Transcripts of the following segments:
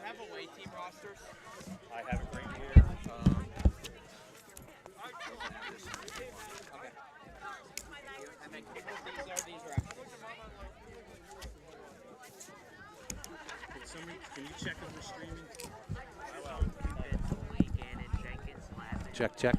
have away team rosters? I have it right here. Okay. And then these are actually. Can you check if we're streaming? Check, check.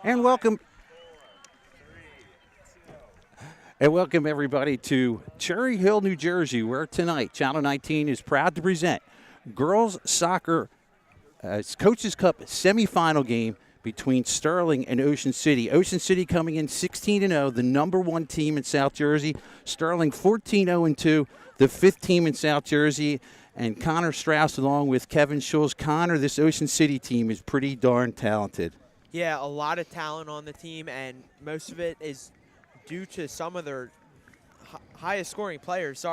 And welcome everybody to Cherry Hill, New Jersey, where tonight Channel 19 is proud to present girls soccer Coaches Cup semifinal game between Sterling and Ocean City. Ocean City coming in 16-0, the number one team in South Jersey. Sterling 14-0-2, the fifth team in South Jersey. And Connor Strauss along with Kevin Schulz. Connor, this Ocean City team is pretty darn talented. Yeah, a lot of talent on the team, and most of it is due to some of their highest scoring players.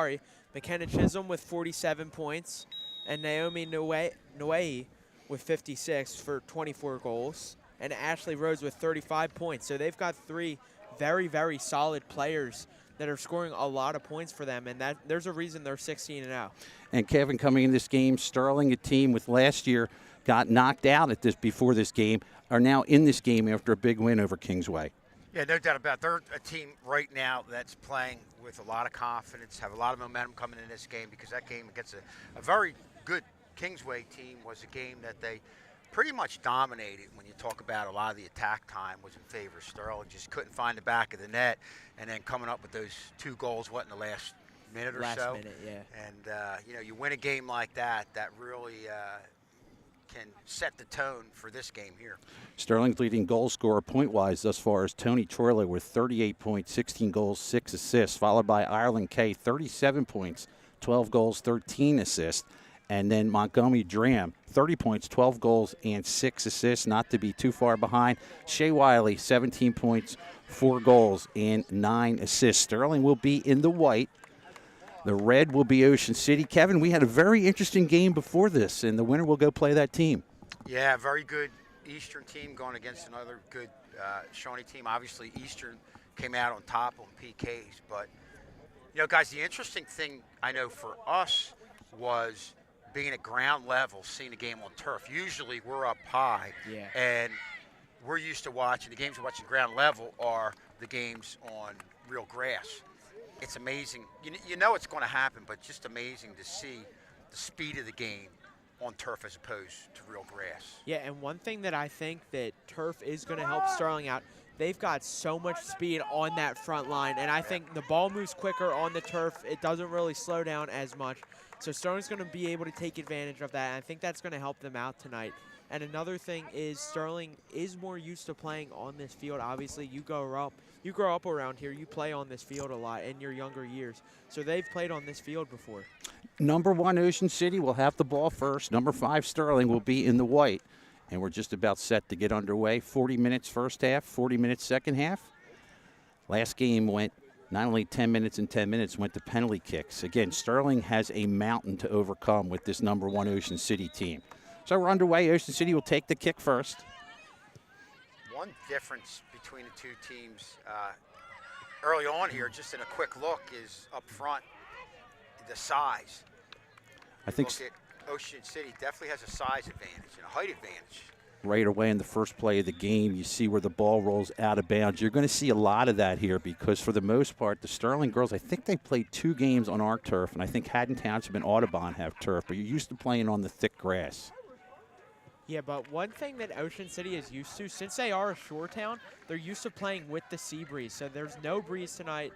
McKenna Chisholm with 47 points, and Naomi Noe with 56 for 24 goals, and Ashley Rose with 35 points. So they've got three very, very solid players that are scoring a lot of points for them, and there's a reason they're 16-0. And Kevin, coming in this game, Sterling, a team with last year got knocked out at this before this game, are now in this game after a big win over Kingsway. Yeah, no doubt about it. They're a team right now that's playing with a lot of confidence, have a lot of momentum coming in this game, because that game against a very good Kingsway team was a game that they pretty much dominated. When you talk about a lot of the attack time was in favor of Sterling, just couldn't find the back of the net, and then coming up with those 2 goals, in the last minute or so. Last minute, yeah. And, you win a game like that, that really can set the tone for this game here. Sterling's leading goal scorer point-wise thus far is Tony Troilo with 38 points, 16 goals, 6 assists, followed by Ireland Kay, 37 points, 12 goals, 13 assists. And then Montgomery Dram, 30 points, 12 goals, and 6 assists, not to be too far behind. Shea Wiley, 17 points, 4 goals, and 9 assists. Sterling will be in the white. The red will be Ocean City. Kevin, we had a very interesting game before this, and the winner will go play that team. Yeah, very good Eastern team going against another good Shawnee team. Obviously, Eastern came out on top on PKs. But, guys, the interesting thing I know for us was being at ground level, seeing a game on turf. Usually we're up high, and we're used to watching. The games we're watching ground level are the games on real grass. It's amazing. You know it's going to happen, but just amazing to see the speed of the game on turf as opposed to real grass. Yeah, and one thing that I think that turf is going to help Sterling out, they've got so much speed on that front line, and I think the ball moves quicker on the turf. It doesn't really slow down as much. So Sterling's going to be able to take advantage of that, and I think that's going to help them out tonight. And another thing is Sterling is more used to playing on this field. Obviously, you grow up around here. You play on this field a lot in your younger years. So they've played on this field before. Number 1, Ocean City will have the ball first. Number 5, Sterling, will be in the white. And we're just about set to get underway. 40 minutes first half, 40 minutes second half. Last game went not only 10 minutes and 10 minutes, went to penalty kicks. Again, Sterling has a mountain to overcome with this number 1 Ocean City team. So we're underway. Ocean City will take the kick first. One difference between the two teams early on here, just in a quick look, is up front, the size. I think look at Ocean City definitely has a size advantage and a height advantage. Right away in the first play of the game, you see where the ball rolls out of bounds. You're going to see a lot of that here because, for the most part, the Sterling girls, I think they played 2 games on our turf, and I think Haddon Township and Audubon have turf, but you're used to playing on the thick grass. Yeah, but one thing that Ocean City is used to, since they are a shore town, they're used to playing with the sea breeze. So there's no breeze tonight.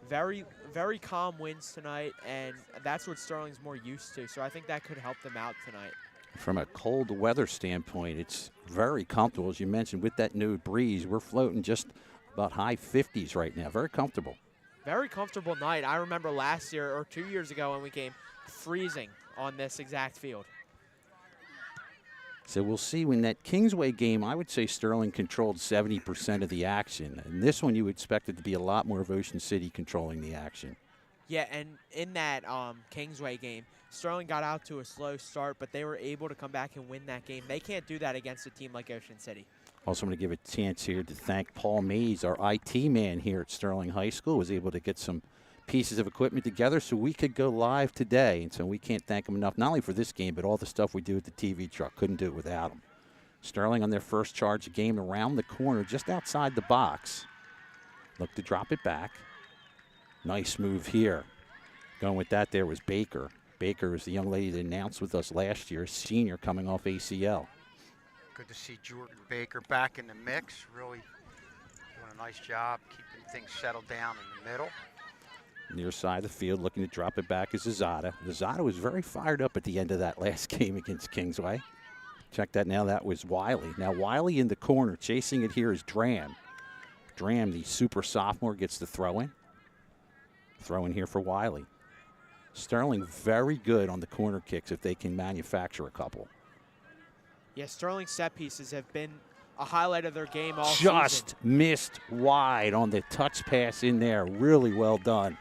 Very, very calm winds tonight, and that's what Sterling's more used to. So I think that could help them out tonight. From a cold weather standpoint, it's very comfortable. As you mentioned, with that no breeze, we're floating just about high 50s right now. Very comfortable. Very comfortable night. I remember last year or 2 years ago when we came, freezing on this exact field. So we'll see. When that Kingsway game, I would say Sterling controlled 70% of the action. And this one, you would expect it to be a lot more of Ocean City controlling the action. Yeah, and in that Kingsway game, Sterling got out to a slow start, but they were able to come back and win that game. They can't do that against a team like Ocean City. Also, I'm going to give a chance here to thank Paul Mays, our IT man here at Sterling High School, was able to get some pieces of equipment together so we could go live today. And so we can't thank him enough, not only for this game, but all the stuff we do at the TV truck. Couldn't do it without him. Sterling on their first charge of game around the corner, just outside the box. Look to drop it back. Nice move here. Going with that there was Baker. Baker is the young lady that announced with us last year, senior coming off ACL. Good to see Jordan Baker back in the mix. Really doing a nice job keeping things settled down in the middle. Near side of the field, looking to drop it back is Zazada. Zazada was very fired up at the end of that last game against Kingsway. Check that now. That was Wiley. Now Wiley in the corner. Chasing it here is Dram. Dram, the super sophomore, gets the throw in. Throw in here for Wiley. Sterling very good on the corner kicks if they can manufacture a couple. Yeah, Sterling's set pieces have been a highlight of their game all season. Just missed wide on the touch pass in there. Really well done.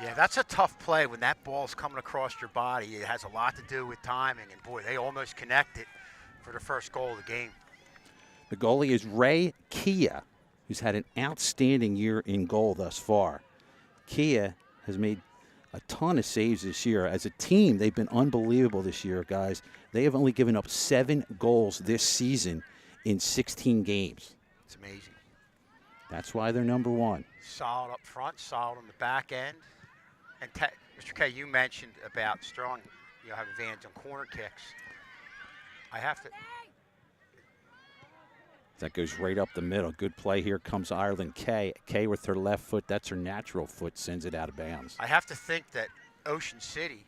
Yeah, that's a tough play when that ball's coming across your body. It has a lot to do with timing, and boy, they almost connected for the first goal of the game. The goalie is Ray Kia, who's had an outstanding year in goal thus far. Kia has made a ton of saves this year. As a team, they've been unbelievable this year, guys. They have only given up 7 goals this season in 16 games. It's amazing. That's why they're number 1. Solid up front, solid on the back end. And Mr. K, you mentioned about Sterling, have advantage on corner kicks. I have to. That goes right up the middle. Good play. Here comes Ireland Kay. Kay with her left foot. That's her natural foot. Sends it out of bounds. I have to think that Ocean City,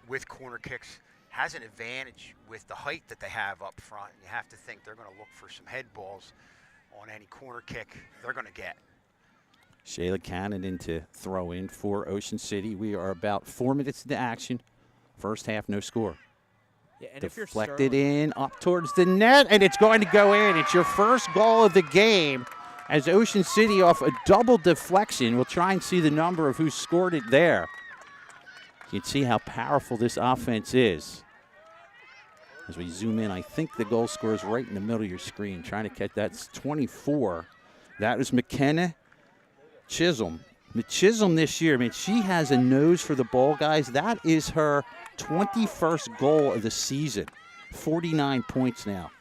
with corner kicks, has an advantage with the height that they have up front. You have to think they're going to look for some head balls on any corner kick they're going to get. Shayla Cannon in to throw in for Ocean City. We are about 4 minutes into action. First half, no score. Yeah, and Deflected in, up towards the net, and it's going to go in. It's your first goal of the game as Ocean City, off a double deflection, we'll try and see the number of who scored it there. You can see how powerful this offense is. As we zoom in, I think the goal scorer is right in the middle of your screen. Trying to catch that. It's 24. That was McKenna Chisholm. Chisholm this year, she has a nose for the ball, guys. That is her 21st goal of the season. 49 points now.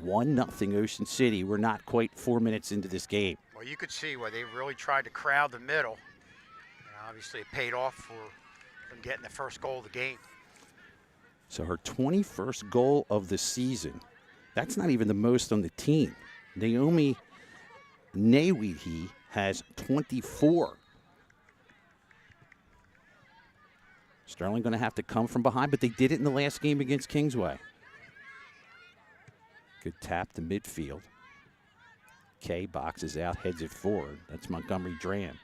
1-0 Ocean City. We're not quite 4 minutes into this game. Well, you could see where they really tried to crowd the middle. And obviously, it paid off for them getting the first goal of the game. So her 21st goal of the season. That's not even the most on the team. Naomi Nawihi has 24. Sterling going to have to come from behind, but they did it in the last game against Kingsway. Good tap to midfield. Kay boxes out, heads it forward. That's Montgomery Dram.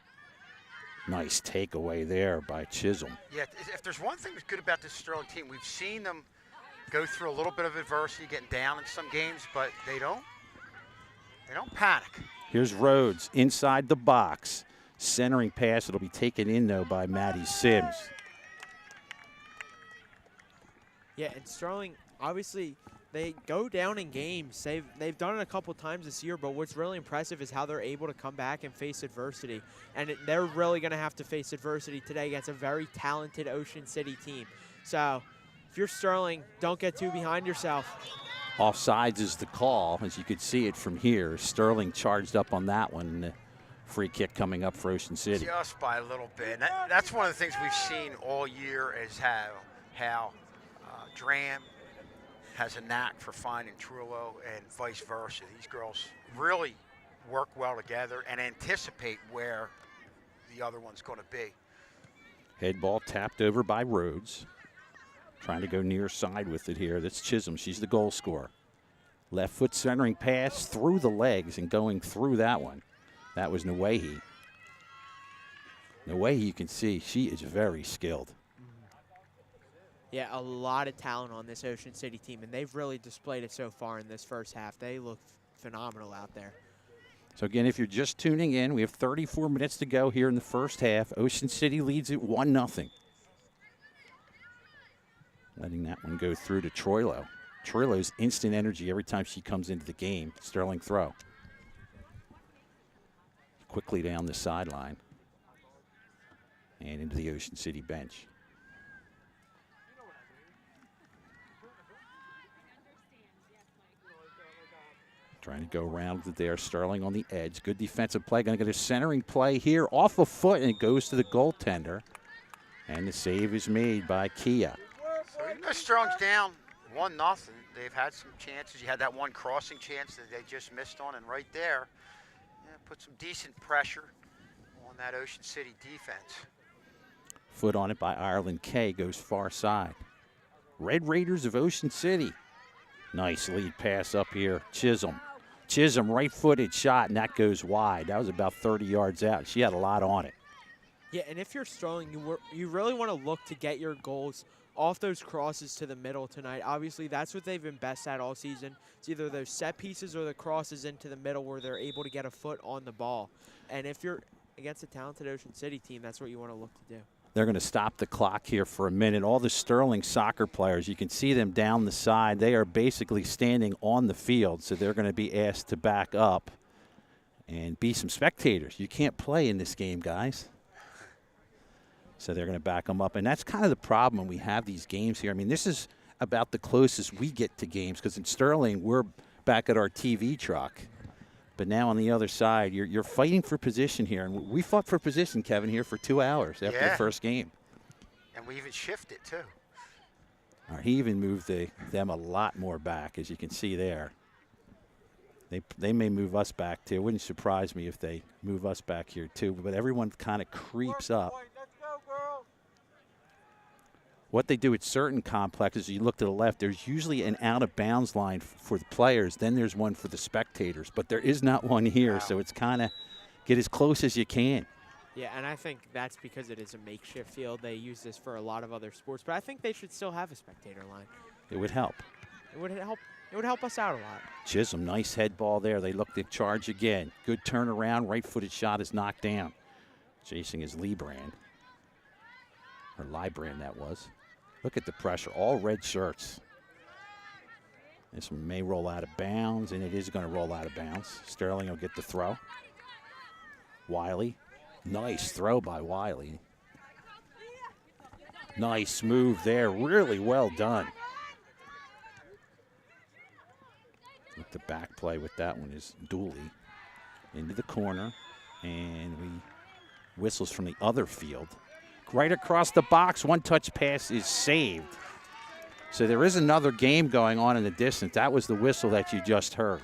Nice takeaway there by Chisholm. Yeah, if there's one thing that's good about this Sterling team, we've seen them go through a little bit of adversity, getting down in some games, but they don't panic. Here's Rhodes inside the box. Centering pass. It'll be taken in, though, by Maddie Sims. Yeah, and Sterling, obviously, they go down in games. They've done it a couple times this year, but what's really impressive is how they're able to come back and face adversity. And they're really going to have to face adversity today against a very talented Ocean City team. So if you're Sterling, don't get too behind yourself. Offsides is the call, as you could see it from here. Sterling charged up on that one, and the free kick coming up for Ocean City. Just by a little bit. And that's one of the things we've seen all year is how Dram has a knack for finding Trullo and vice versa. These girls really work well together and anticipate where the other one's going to be. Head ball tapped over by Rhodes. Trying to go near side with it here. That's Chisholm. She's the goal scorer. Left foot centering pass through the legs and going through that one. That was Nawahi. Nawahi, you can see, she is very skilled. Yeah, a lot of talent on this Ocean City team, and they've really displayed it so far in this first half. They look phenomenal out there. So, again, if you're just tuning in, we have 34 minutes to go here in the first half. Ocean City leads it 1-0. Letting that one go through to Troilo. Troilo's instant energy every time she comes into the game. Sterling throw. Quickly down the sideline and into the Ocean City bench. Trying to go around it there. Sterling on the edge. Good defensive play. Going to get a centering play here off a foot, and it goes to the goaltender. And the save is made by Kia. So even though Sterling's down 1-0, they've had some chances. You had that one crossing chance that they just missed on, and right there, put some decent pressure on that Ocean City defense. Foot on it by Ireland Kay, goes far side. Red Raiders of Ocean City. Nice lead pass up here. Chisholm, right-footed shot, and that goes wide. That was about 30 yards out. She had a lot on it. Yeah, and if you're Sterling, you really want to look to get your goals off those crosses to the middle tonight. Obviously, that's what they've been best at all season. It's either those set pieces or the crosses into the middle where they're able to get a foot on the ball. And if you're against a talented Ocean City team, that's what you want to look to do. They're going to stop the clock here for a minute. All the Sterling soccer players, you can see them down the side. They are basically standing on the field, so they're going to be asked to back up and be some spectators. You can't play in this game, guys. So they're going to back them up. And that's kind of the problem when we have these games here. I mean, this is about the closest we get to games because in Sterling, we're back at our TV truck. But now on the other side, you're fighting for position here. And we fought for position, Kevin, here for 2 hours after the first game. And we even shifted, too. He even moved them a lot more back, as you can see there. They may move us back, too. It wouldn't surprise me if they move us back here, too. But everyone kind of creeps up. What they do at certain complexes, you look to the left, there's usually an out-of-bounds line for the players. Then there's one for the spectators. But there is not one here, so it's kind of get as close as you can. Yeah, and I think that's because it is a makeshift field. They use this for a lot of other sports. But I think they should still have a spectator line. It would help. It would help. It would help us out a lot. Chisholm, nice head ball there. They look to charge again. Good turnaround. Right-footed shot is knocked down. Chasing is Liebrand. Or Liebrand, that was. Look at the pressure. All red shirts. This one may roll out of bounds, and it is going to roll out of bounds. Sterling will get the throw. Wiley. Nice throw by Wiley. Nice move there. Really well done. With the back play with that one is Dooley. Into the corner. And we whistles from the other field. Right across the box, one-touch pass is saved. So there is another game going on in the distance. That was the whistle that you just heard.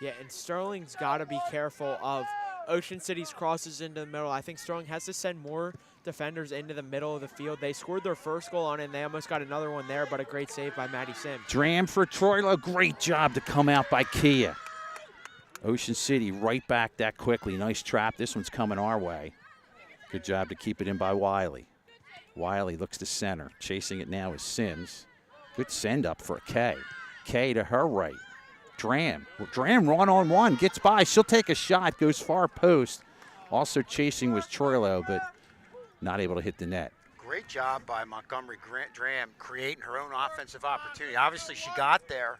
Yeah, and Sterling's got to be careful of Ocean City's crosses into the middle. I think Sterling has to send more defenders into the middle of the field. They scored their first goal on it, and they almost got another one there, but a great save by Maddie Sims. Dram for Troilo. Great job to come out by Kia. Ocean City right back that quickly. Nice trap. This one's coming our way. Good job to keep it in by Wiley. Wiley looks to center. Chasing it now is Sims. Good send up for a K. K to her right. Dram. Well, Dram one-on-one. Gets by. She'll take a shot. Goes far post. Also chasing was Troilo, but not able to hit the net. Great job by Montgomery Dram creating her own offensive opportunity. Obviously, she got there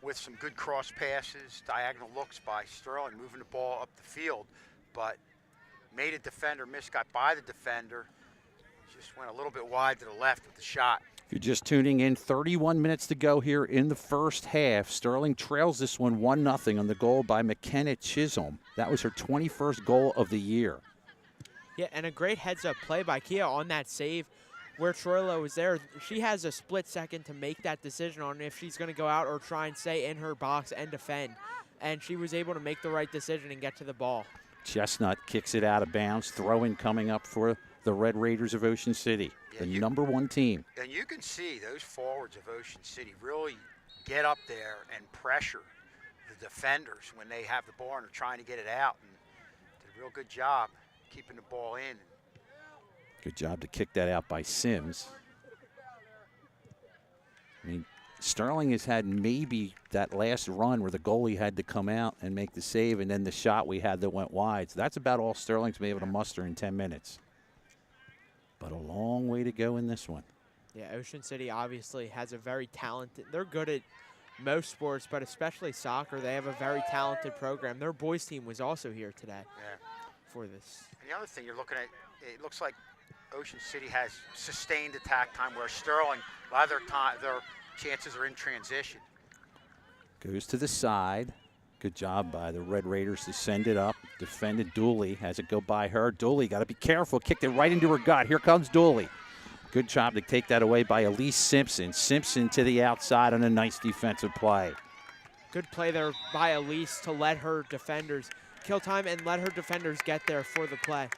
with some good cross passes, diagonal looks by Sterling, moving the ball up the field, but made a defender miss, got by the defender, just went a little bit wide to the left with the shot. If you're just tuning in, 31 minutes to go here in the first half. Sterling trails this one 1-0 on the goal by McKenna Chisholm. That was her 21st goal of the year. Yeah, and a great heads-up play by Kia on that save where Troilo was there. She has a split second to make that decision on if she's going to go out or try and stay in her box and defend. And she was able to make the right decision and get to the ball. Chestnut kicks it out of bounds. Throw-in coming up for the Red Raiders of Ocean City, the #1 team. And you can see those forwards of Ocean City really get up there and pressure the defenders when they have the ball and are trying to get it out. And did a real good job keeping the ball in. Good job to kick that out by Sims. I mean, Sterling has had maybe that last run where the goalie had to come out and make the save, and then the shot we had that went wide. So that's about all Sterling's been able to muster in 10 minutes. But a long way to go in this one. Yeah, Ocean City obviously has a very talented, they're good at most sports, but especially soccer. They have a very talented program. Their boys team was also here today for this. And the other thing you're looking at, it looks like Ocean City has sustained attack time, where Sterling, a lot of their chances are in transition. Goes to the side. Good job by the Red Raiders to send it up. Defended Dooley. Has it go by her. Dooley got to be careful. Kicked it right into her gut. Here comes Dooley. Good job to take that away by Elise Simpson. Simpson to the outside on a nice defensive play. Good play there by Elise to let her defenders kill time and let her defenders get there for the play.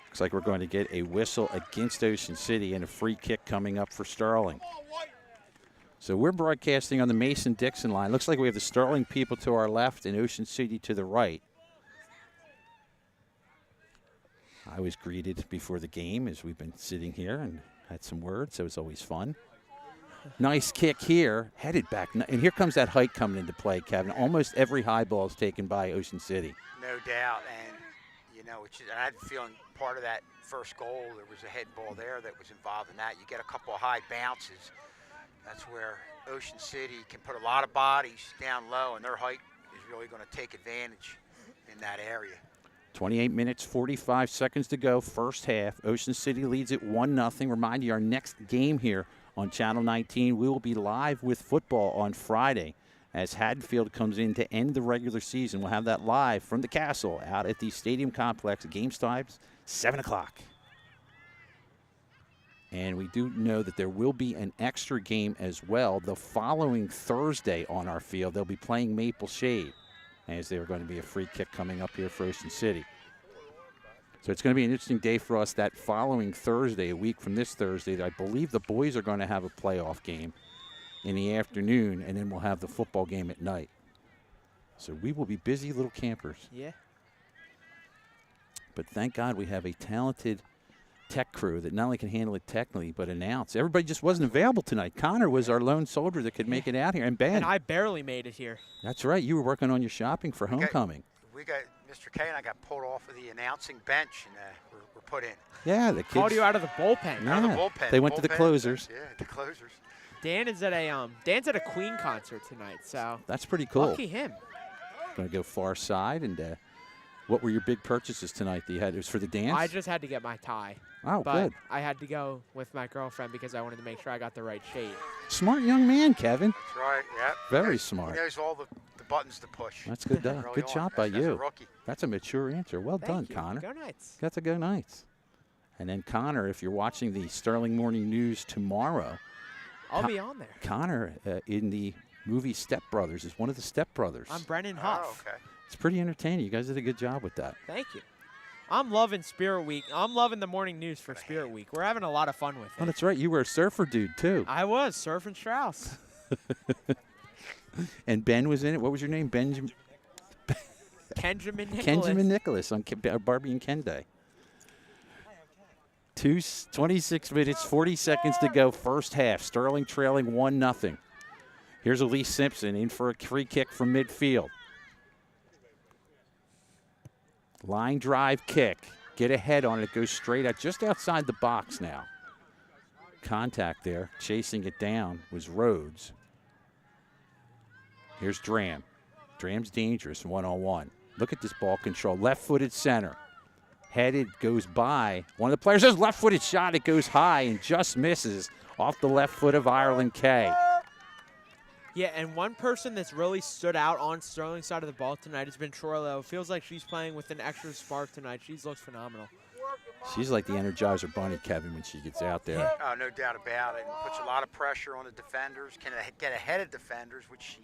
Looks like we're going to get a whistle against Ocean City and a free kick coming up for Sterling. So we're broadcasting on the Mason-Dixon line. Looks like we have the Sterling people to our left and Ocean City to the right. I was greeted before the game as we've been sitting here and had some words, so it's always fun. Nice kick here, headed back. And here comes that height coming into play, Kevin. Almost every high ball is taken by Ocean City. No doubt. And, you know, which is, and I had a feeling part of that first goal, there was a head ball there that was involved in that. You get a couple of high bounces. That's where Ocean City can put a lot of bodies down low, and their height is really going to take advantage in that area. 28 minutes, 45 seconds to go, first half. Ocean City leads it 1-0. Remind you, our next game here on Channel 19, we will be live with football on Friday as Haddonfield comes in to end the regular season. We'll have that live from the Castle out at the Stadium Complex. Game times, 7 o'clock. And we do know that there will be an extra game as well the following Thursday on our field. They'll be playing Maple Shade, as there are going to be a free kick coming up here for Ocean City. So it's going to be an interesting day for us that following Thursday, a week from this Thursday. I believe the boys are going to have a playoff game in the afternoon, and then we'll have the football game at night. So we will be busy little campers. Yeah. But thank God we have a talented tech crew that not only can handle it technically, but announce. Everybody just wasn't available tonight. Connor was our lone soldier that could make it out here, and Ben. And I barely made it here. That's right. You were working on your shopping for homecoming. We got Mr. K and I got pulled off of the announcing bench, and we're put in. Yeah, the kids. Called you out of the bullpen. Yeah. Out of the bullpen. They went to the closers. Yeah, the closers. Dan is at Dan's at a Queen concert tonight, so That's pretty cool. lucky him. Going to go far side. And what were your big purchases tonight that you had? It was for the dance? I just had to get my tie. Oh, But good. I had to go with my girlfriend because I wanted to make sure I got the right shade. Smart young man, Kevin. That's right. Yeah. Very smart. He knows all the buttons to push. That's good. Early Good on. job by That's a you. rookie. That's a mature answer. Well done, Thank you. Connor. Go Knights. Got to go Knights. And then Connor, if you're watching the Sterling Morning News tomorrow, I'll be on there. Connor in the movie Step Brothers is one of the Step Brothers. I'm Brennan Oh, Huff. okay. It's pretty entertaining. You guys did a good job with that. Thank you. I'm loving Spirit Week. I'm loving the morning news for Spirit Week. We're having a lot of fun with Oh, it. that's right. You were a surfer dude, too. I was surfing Strauss. And Ben was in it. What was your name? Benjamin? Kenjamin Nicholas. Kenjamin Nicholas on Barbie and Ken Day. 26 minutes, 40 seconds to go, first half. Sterling trailing 1-0. Here's Elise Simpson in for a free kick from midfield. Line drive kick. Get ahead on it. Goes straight out, just outside the box now. Contact there. Chasing it down was Rhodes. Here's Dram. Dram's dangerous, one-on-one. Look at this ball control. Left-footed center. Headed, goes by. One of the players has left-footed shot. It goes high and just misses off the left foot of Ireland Kay. Yeah, and one person that's really stood out on Sterling's side of the ball tonight has been Troilo. Feels like she's playing with an extra spark tonight. She's looks phenomenal. She's like the Energizer Bunny, Kevin, when she gets out there. Oh, no doubt about it. Puts a lot of pressure on the defenders. Can get ahead of defenders, which she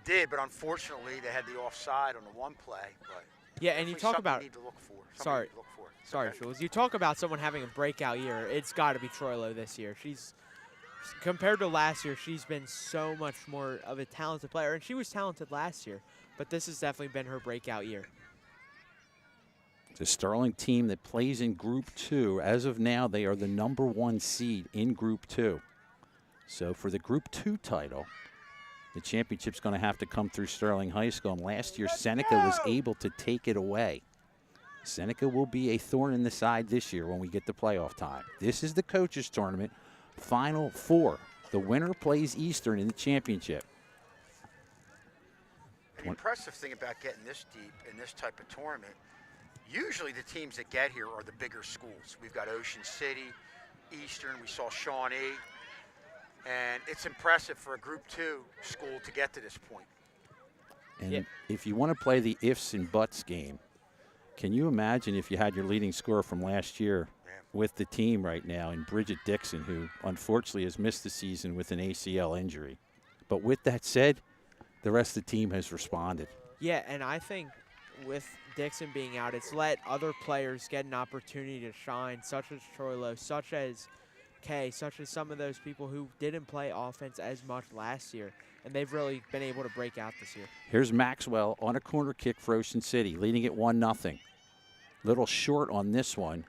did, but unfortunately they had the offside on the one play. But Yeah, and you definitely talk something about you need to look for. Something Sorry. you need to look for. Sorry, Okay. Jules. You talk about someone having a breakout year. It's got to be Troilo this year. She's compared to last year, she's been so much more of a talented player, and she was talented last year, but this has definitely been her breakout year. The Sterling team that plays in Group 2, as of now, they are the #1 seed in Group 2. So for the Group 2 title, the championship's going to have to come through Sterling High School. And last year, Seneca was able to take it away. Seneca will be a thorn in the side this year when we get to playoff time. This is the coaches tournament, Final Four. The winner plays Eastern in the championship. The impressive thing about getting this deep in this type of tournament, usually the teams that get here are the bigger schools. We've got Ocean City, Eastern, we saw Shawnee, and it's impressive for a Group 2 school to get to this point. And if you want to play the ifs and buts game, can you imagine if you had your leading scorer from last year with the team right now, and Bridget Dixon, who unfortunately has missed the season with an ACL injury. But with that said, the rest of the team has responded. Yeah, and I think with Dixon being out, it's let other players get an opportunity to shine, such as Troilo, such as Kay, such as some of those people who didn't play offense as much last year, and they've really been able to break out this year. Here's Maxwell on a corner kick for Ocean City, leading it 1-0. Little short on this one.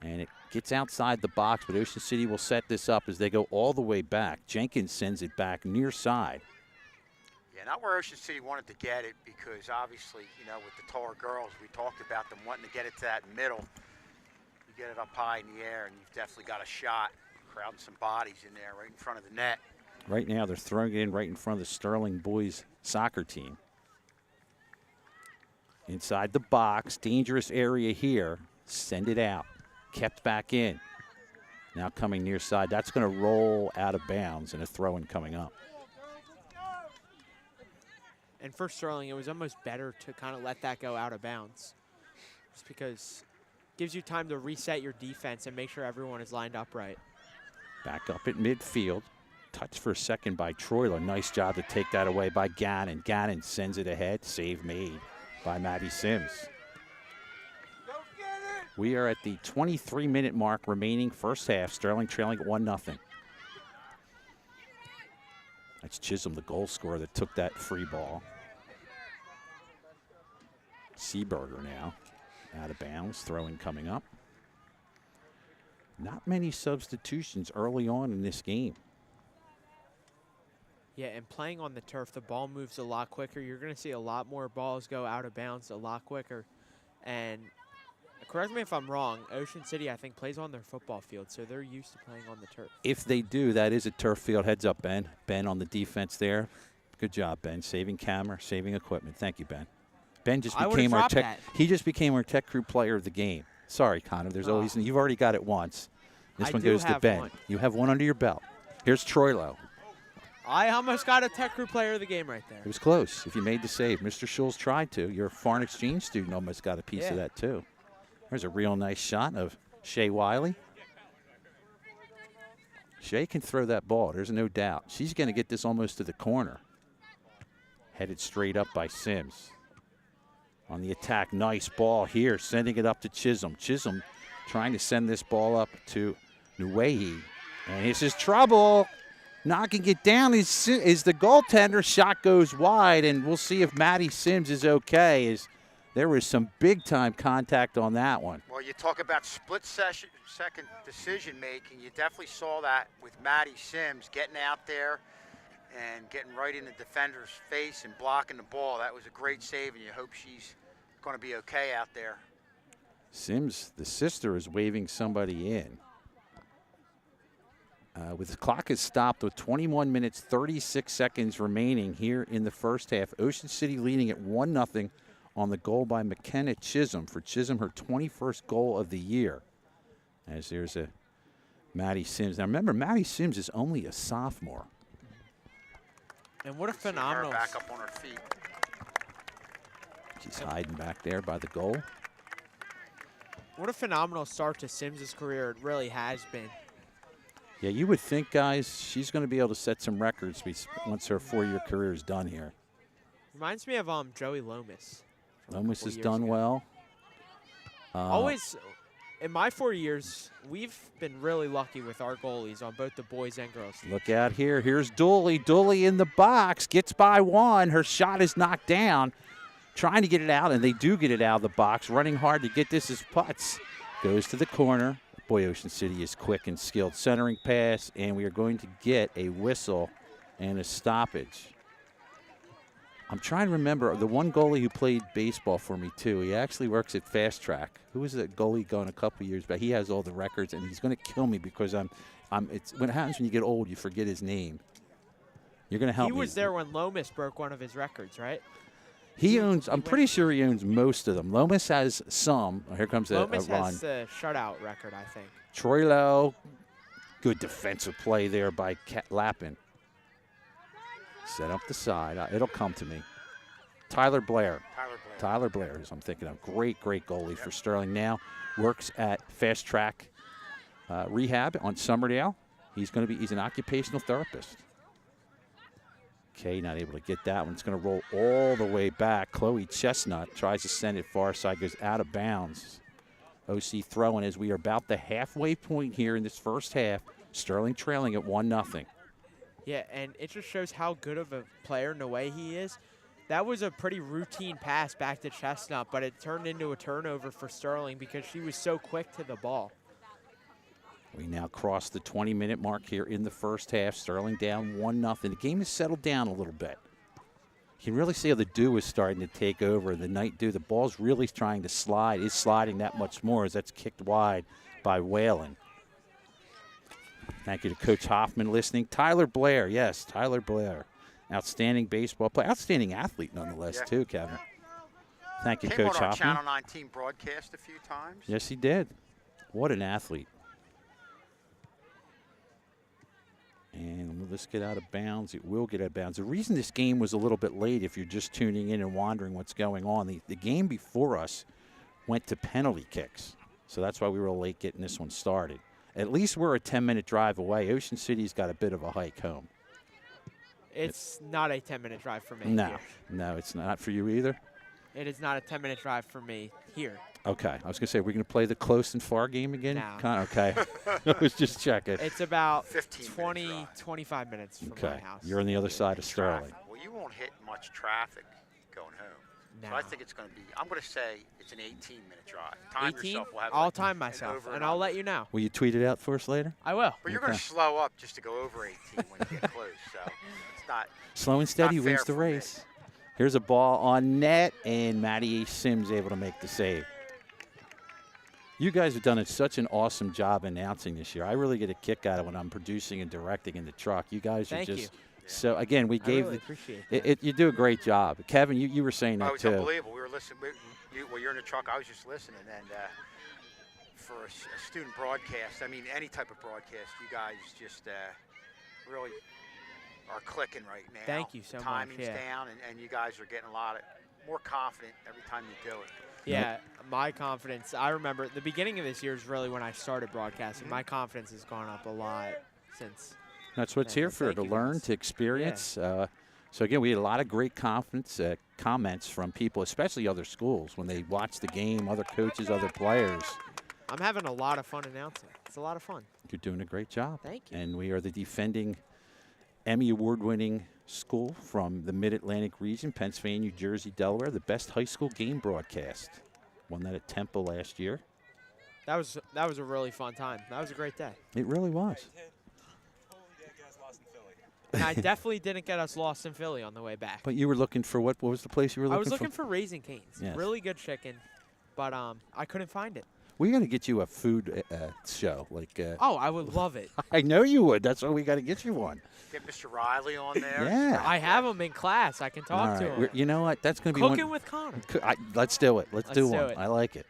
And it gets outside the box, but Ocean City will set this up as they go all the way back. Jenkins sends it back near side. Yeah, not where Ocean City wanted to get it, because obviously, you know, with the taller girls, we talked about them wanting to get it to that middle. You get it up high in the air, and you've definitely got a shot, crowding some bodies in there right in front of the net. Right now, they're throwing it in right in front of the Sterling boys soccer team. Inside the box, dangerous area here. Send it out. Kept back in. Now coming near side. That's going to roll out of bounds, and a throw-in coming up. And for Sterling, it was almost better to kind of let that go out of bounds, just because it gives you time to reset your defense and make sure everyone is lined up right. Back up at midfield. Touch for a second by Troiler. Nice job to take that away by Gannon. Gannon sends it ahead. Save made by Maddie Sims. We are at the 23-minute mark remaining first half. Sterling trailing 1-0. That's Chisholm, the goal scorer, that took that free ball. Seaberger now out of bounds. Throw-in coming up. Not many substitutions early on in this game. Yeah, and playing on the turf, the ball moves a lot quicker. You're going to see a lot more balls go out of bounds a lot quicker. And correct me if I'm wrong, Ocean City, I think, plays on their football field, so they're used to playing on the turf. If they do, that is a turf field. Heads up, Ben. Ben on the defense there. Good job, Ben. Saving camera, saving equipment. Thank you, Ben. Ben just became our tech. He just became our tech crew player of the game. Sorry, Connor. There's always, you've already got it once. This one goes to Ben. One. You have one under your belt. Here's Troilo. I almost got a tech crew player of the game right there. It was close if you made the save. Mr. Schulz tried to. Your foreign exchange student almost got a piece of that too. There's a real nice shot of Shay Wiley. Shay can throw that ball. There's no doubt. She's going to get this almost to the corner. Headed straight up by Sims. On the attack, nice ball here, sending it up to Chisholm. Chisholm trying to send this ball up to Nuehi. And this is trouble. Knocking it down is the goaltender. Shot goes wide, and we'll see if Maddie Sims is okay. There was some big-time contact on that one. Well, you talk about split-second decision-making. You definitely saw that with Maddie Sims getting out there and getting right in the defender's face and blocking the ball. That was a great save, and you hope she's going to be okay out there. Sims, the sister, is waving somebody in. With the clock is stopped with 21 minutes, 36 seconds remaining here in the first half. Ocean City leading at 1-0 on the goal by McKenna Chisholm. For Chisholm, her 21st goal of the year. As there's a Maddie Sims. Now remember, Maddie Sims is only a sophomore. And what a phenomenal. Back up on her feet. She's hiding back there by the goal. What a phenomenal start to Sims' career it really has been. Yeah, you would think, guys, she's going to be able to set some records once her 4-year career is done here. Reminds me of Joey Lomas. Lomas has done well. Always, in my 4 years, we've been really lucky with our goalies on both the boys and girls teams. Look out here. Here's Dooley. Dooley in the box. Gets by one. Her shot is knocked down. Trying to get it out, and they do get it out of the box. Running hard to get this as putts. Goes to the corner. Boy, Ocean City is quick and skilled. Centering pass, and we are going to get a whistle and a stoppage. I'm trying to remember the one goalie who played baseball for me, too. He actually works at Fast Track. Who was that goalie going a couple years back? He has all the records, and he's going to kill me because it's when it happens when you get old, you forget his name. You're going to help me. He was there when Lomas broke one of his records, right? I'm pretty sure he owns most of them. Lomas has some. Oh, here comes Lomas a run. has the shutout record, I think. Troilo, good defensive play there by Lappin. Set up the side. It'll come to me. Tyler Blair. Tyler Blair is I'm thinking of. Great goalie for Sterling. Now works at Fast Track Rehab on Summerdale. He's an occupational therapist. Okay, not able to get that one. It's going to roll all the way back. Chloe Chestnut tries to send it far side, goes out of bounds. OC throwing as we are about the halfway point here in this first half. Sterling trailing at 1-0. Yeah, and it just shows how good of a player Noe he is. That was a pretty routine pass back to Chestnut, but it turned into a turnover for Sterling because she was so quick to the ball. We now cross the 20-minute mark here in the first half. Sterling down 1-0. The game has settled down a little bit. You can really see how the dew is starting to take over. The night dew, the ball's really trying to slide, is sliding that much more as that's kicked wide by Whalen. Thank you to Coach Hoffman listening. Tyler Blair, yes, Tyler Blair. Outstanding baseball player, outstanding athlete nonetheless, too, Kevin. Thank you, Came Coach on our Hoffman. Channel 19 broadcast a few times. Yes, he did. What an athlete. And let's get out of bounds. It will get out of bounds. The reason this game was a little bit late, if you're just tuning in and wondering what's going on, the game before us went to penalty kicks. So that's why we were late getting this one started. At least we're a 10-minute drive away. Ocean City's got a bit of a hike home. It's not a 10-minute drive for me. No, here. no, it's not for you either. It is not a 10-minute drive for me here. Okay, I was going to say, we're going to play the close and far game again? No. Okay, I was just checking. It's about 15-minute drive. 25 minutes from Okay, my house. you're on the other side of Sterling. Traffic. Well, you won't hit much traffic going home. No. So I think it's going to be, I'm going to say it's an 18-minute drive. Time 18? yourself. We'll have I'll like time an myself, over and I'll under. let you know. Will you tweet it out for us later? I will. But you're going to Okay. slow up just to go over 18 when you get close. So it's not. Slow and steady Not wins fair the for me. race. Here's a ball on net, and Matty Sims able to make the save. You guys have done such an awesome job announcing this year. I really get a kick out of when I'm producing and directing in the truck. You guys Thank are you. just so. Again, we I gave really the, appreciate that. you do a great job, Kevin. You were saying Oh, that it's too. unbelievable. We were listening. Well, you're in the truck. I was just listening, and for a student broadcast, I mean, any type of broadcast, you guys just really are clicking right now. Thank you so the much, timing's yeah. down, and you guys are getting a lot more confident every time you do it. Yeah, my confidence. I remember the beginning of this year is really when I started broadcasting. Mm-hmm. My confidence has gone up a lot since. That's what it's Yeah, here for, thank to you, learn, guys. to experience. So, again, we had a lot of great comments from people, especially other schools, when they watch the game, other coaches, other players. I'm having a lot of fun announcing. It's a lot of fun. You're doing a great job. Thank you. And we are the defending Emmy Award-winning school from the Mid-Atlantic region, Pennsylvania, New Jersey, Delaware, the best high school game broadcast. Won that at Temple last year. That was a really fun time. That was a great day. It really was. And I definitely didn't get us lost in Philly on the way back. But you were looking for what? What was the place you were looking for? I was looking for Raising Cane's. Yes. Really good chicken, but I couldn't find it. We got to get you a food show. Like Oh, I would love it. I know you would. That's why we got to get you one. Get Mr. Riley on there. Yeah. I have him in class. I can All talk to right. him. You know what? That's going to be Cooking one. with Connor. Let's do it. Let's do do one. it. I like it.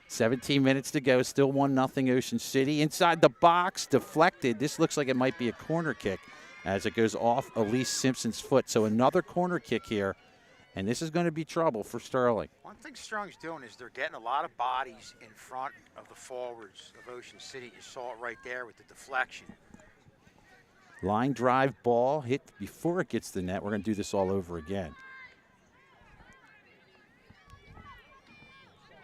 17 minutes to go. Still 1-0 Ocean City. Inside the box, deflected. This looks like it might be a corner kick as it goes off Elise Simpson's foot. So another corner kick here, and this is going to be trouble for Sterling. One thing Sterling's doing is they're getting a lot of bodies in front of the forwards of Ocean City. You saw it right there with the deflection. Line drive ball hit before it gets the net. We're going to do this all over again.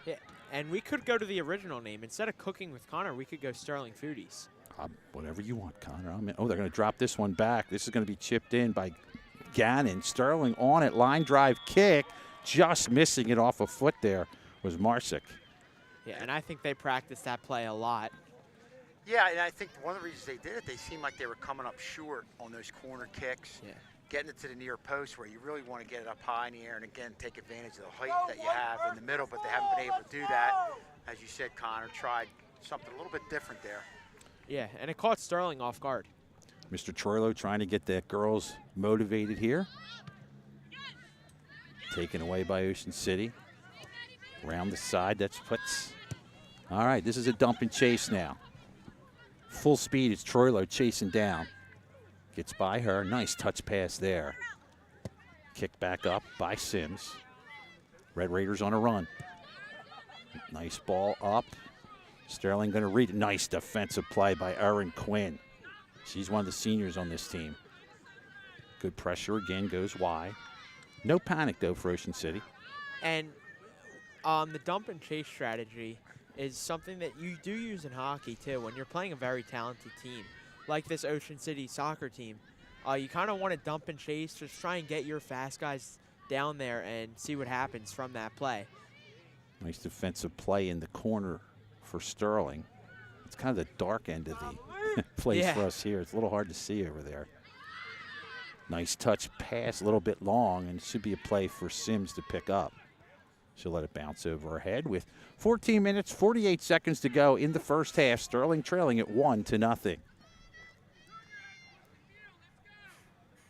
Yeah, and we could go to the original name. Instead of Cooking with Connor, we could go Sterling Foodies. Whatever you want, Connor. Oh, they're going to drop this one back. This is going to be chipped in by Gannon. Sterling on it. Line drive kick. Just missing it off a foot there was Marsick. Yeah, and I think they practiced that play a lot. Yeah, and I think one of the reasons they did it, they seemed like they were coming up short on those corner kicks, Yeah. getting it to the near post where you really want to get it up high in the air and, again, take advantage of the height that you have in the middle, but they haven't been able to do that. As you said, Connor tried something a little bit different there. Yeah, and it caught Sterling off guard. Mr. Troilo trying to get the girls motivated here. Taken away by Ocean City. Around the side, that's puts. All right, this is a dump and chase now. Full speed, it's Troilo chasing down. Gets by her, nice touch pass there. Kick back up by Sims. Red Raiders on a run. Nice ball up. Sterling going to read it. Nice defensive play by Erin Quinn. She's one of the seniors on this team. Good pressure again, goes wide. No panic, though, for Ocean City. And the dump and chase strategy is something that you do use in hockey, too. When you're playing a very talented team, like this Ocean City soccer team, you kind of want to dump and chase, just try and get your fast guys down there and see what happens from that play. Nice defensive play in the corner for Sterling. It's kind of the dark end of the place Yeah. for us here. It's a little hard to see over there. Nice touch pass, a little bit long, and it should be a play for Sims to pick up. She'll let it bounce over her head with 14 minutes, 48 seconds to go in the first half. Sterling trailing at 1-0.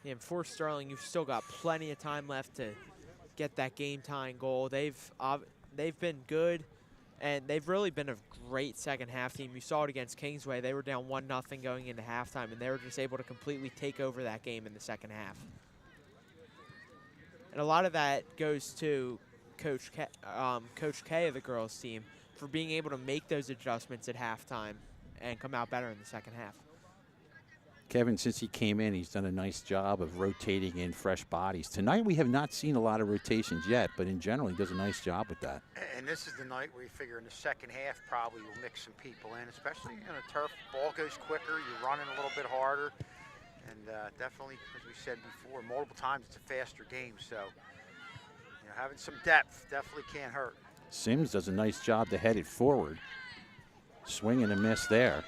Yeah, and for Sterling, you've still got plenty of time left to get that game-tying goal. They've been good, and they've really been a great second-half team. You saw it against Kingsway. They were down 1-0 going into halftime, and they were just able to completely take over that game in the second half. And a lot of that goes to Coach K of the girls' team for being able to make those adjustments at halftime and come out better in the second half. Kevin, since he came in, he's done a nice job of rotating in fresh bodies. Tonight we have not seen a lot of rotations yet, but in general he does a nice job with that. And this is the night where you figure in the second half probably we'll mix some people in, especially in a turf. Ball goes quicker, you're running a little bit harder. And definitely, as we said before, multiple times it's a faster game. So, you know, having some depth definitely can't hurt. Sims does a nice job to head it forward. Swing and a miss there.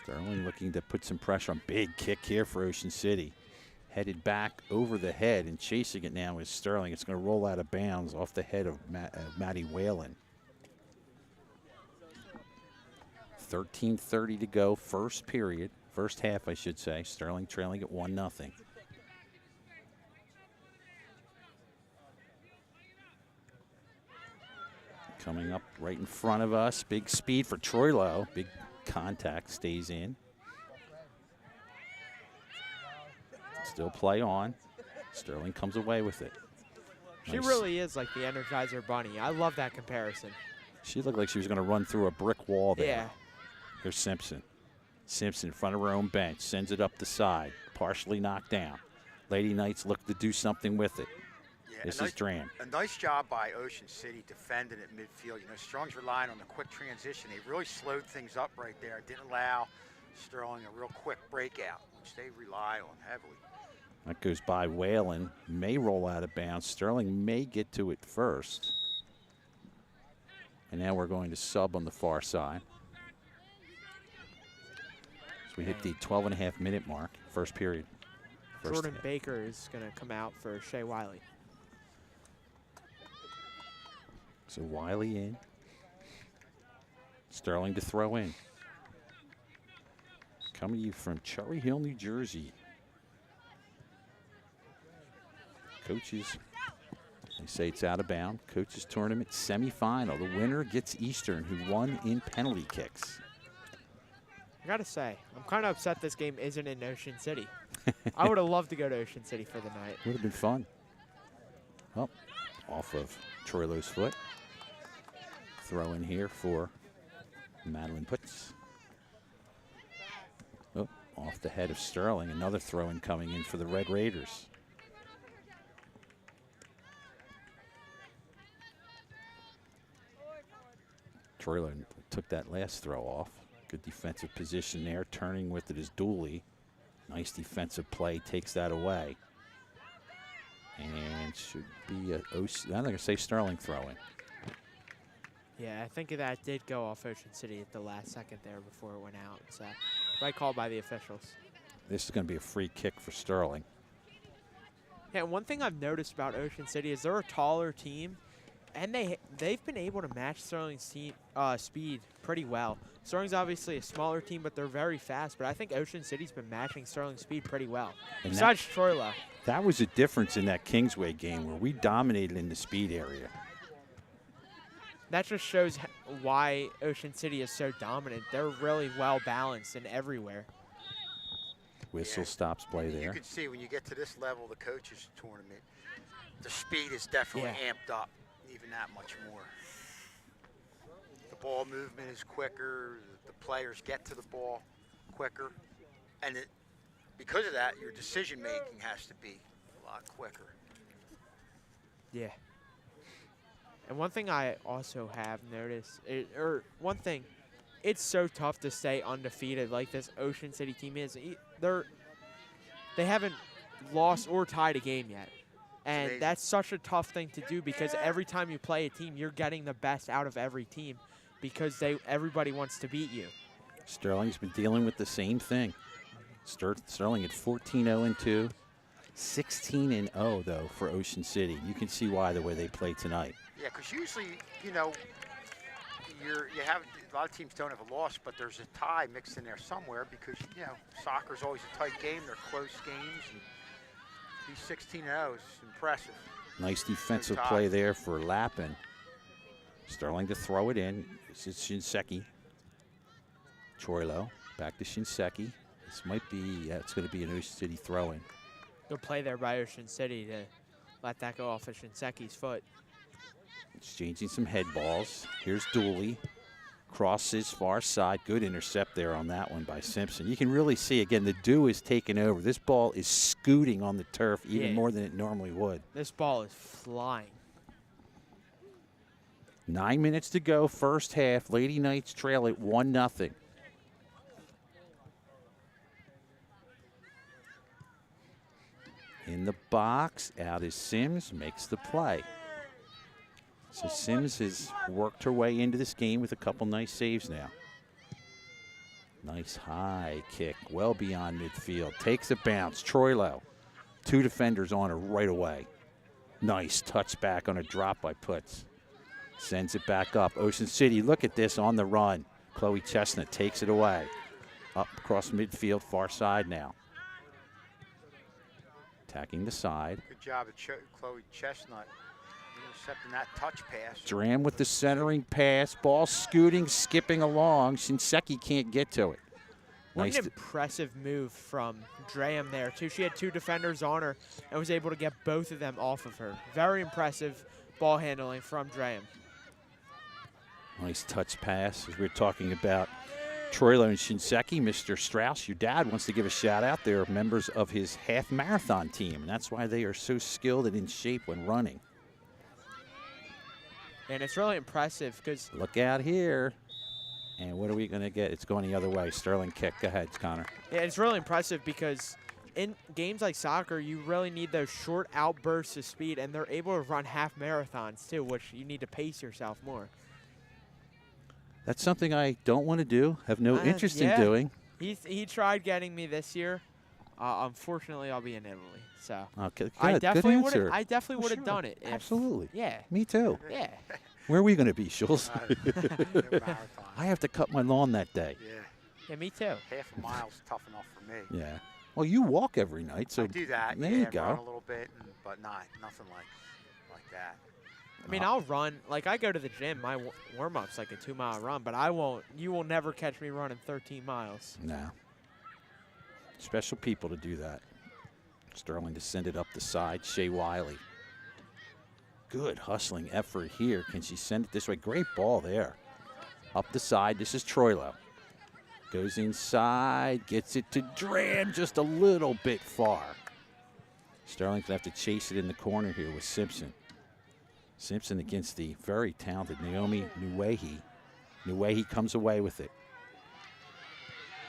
Sterling looking to put some pressure on. Big kick here for Ocean City. Headed back over the head and chasing it now is Sterling. It's going to roll out of bounds off the head of Maddie Whalen. 13:30 to go, first period. First half, I should say. Sterling trailing at 1-0. Coming up right in front of us. Big speed for Troilo. Big contact, stays in. Still play on. Sterling comes away with it. She Nice. really is like the Energizer Bunny. I love that comparison. She looked like she was going to run through a brick wall there. Yeah. Here's Simpson. Simpson in front of her own bench. Sends it up the side. Partially knocked down. Lady Knights look to do something with it. Yeah, This is Dram. A nice job by Ocean City defending at midfield. You know, Strong's relying on the quick transition. They really slowed things up right there. Didn't allow Sterling a real quick breakout, which they rely on heavily. That goes by Whalen. May roll out of bounds. Sterling may get to it first. And now we're going to sub on the far side. So we hit the 12.5-minute mark, first period. Jordan Baker is going to come out for Shea Wiley. So Wiley in. Sterling to throw in. Coming to you from Cherry Hill, New Jersey. Coaches, they say it's out of bounds. Coaches tournament semifinal. The winner gets Eastern, who won in penalty kicks. I got to say, I'm kind of upset this game isn't in Ocean City. I would have loved to go to Ocean City for the night. Would have been fun. Well, off of Troilo's foot. Throw in here for Madeline Putz. Oh, off the head of Sterling. Another throw in coming in for the Red Raiders. Troilo took that last throw off. Good defensive position there. Turning with it is Dooley. Nice defensive play. Takes that away. And should be a I'm going to say Sterling throwing. Yeah, I think that did go off Ocean City at the last second there before it went out. So, right call by the officials. This is going to be a free kick for Sterling. Yeah, one thing I've noticed about Ocean City is they're a taller team, and they've been able to match Sterling's team, speed pretty well. Sterling's obviously a smaller team, but they're very fast. But I think Ocean City's been matching Sterling's speed pretty well. And besides Troilo. That was a difference in that Kingsway game where we dominated in the speed area. That just shows why Ocean City is so dominant. They're really well balanced and everywhere. Whistle stops play there. You can see when you get to this level of the coaches tournament, the speed is definitely amped up even that much more. The ball movement is quicker. The players get to the ball quicker. And because of that, your decision making has to be a lot quicker. Yeah. And one thing I also have noticed, it's so tough to stay undefeated like this Ocean City team is. They haven't lost or tied a game yet. And that's such a tough thing to do because every time you play a team, you're getting the best out of every team because everybody wants to beat you. Sterling's been dealing with the same thing. Sterling at 14-0-2. 16-0 though for Ocean City. You can see why the way they play tonight. Yeah, because usually, you know, you have a lot of teams don't have a loss, but there's a tie mixed in there somewhere because, you know, soccer's always a tight game. They're close games. And these 16-0 is impressive. Nice defensive play there for Lappin. Sterling to throw it in. This is Shinseki. Troilo back to Shinseki. This might be, yeah, it's going to be an Ocean City throw-in. Good play there by Ocean City to let that go off of Shinseki's foot. Exchanging some head balls. Here's Dooley. Crosses far side. Good intercept there on that one by Simpson. You can really see, again, the dew is taking over. This ball is scooting on the turf even more than it normally would. This ball is flying. 9 minutes to go, first half. Lady Knights trail at 1-0. In the box, out is Sims, makes the play. So Sims has worked her way into this game with a couple nice saves now. Nice high kick, well beyond midfield. Takes a bounce, Troilo. 2 defenders on her right away. Nice touchback on a drop by Putz. Sends it back up. Ocean City, look at this on the run. Chloe Chestnut takes it away. Up across midfield, far side now. Attacking the side. Good job of Chloe Chestnut intercepting that touch pass. Dram with the centering pass. Ball scooting, skipping along. Shinseki can't get to it. What an impressive move from Dram there, too. She had 2 defenders on her and was able to get both of them off of her. Very impressive ball handling from Dram. Nice touch pass as we're talking about Troilo and Shinseki. Mr. Strauss, your dad, wants to give a shout out. They're members of his half marathon team, and that's why they are so skilled and in shape when running. And it's really impressive because look out here. And what are we going to get? It's going the other way. Sterling kick. Go ahead, Connor. Yeah, it's really impressive because in games like soccer, you really need those short outbursts of speed, and they're able to run half marathons too, which you need to pace yourself more. That's something I don't want to do, have no interest in doing. He tried getting me this year. Unfortunately, I'll be in Italy. So okay, good. I definitely good would answer. I definitely would have done it. Absolutely. Yeah. Me too. Yeah. Where are we going to be, Schultz? Marathon. I have to cut my lawn that day. Yeah. Yeah, me too. Half a mile's tough enough for me. Yeah. Well, you walk every night, so I do that. There yeah, you go. Run a little bit, but nothing like that. I mean, I'll run. Like, I go to the gym. My warm-up's like a 2-mile run, but you will never catch me running 13 miles. No. Special people to do that. Sterling to send it up the side. Shea Wiley. Good hustling effort here. Can she send it this way? Great ball there. Up the side. This is Troilo. Goes inside. Gets it to Dram just a little bit far. Sterling's going to have to chase it in the corner here with Simpson. Simpson against the very talented Naomi Nuwehi. Nuwehi comes away with it.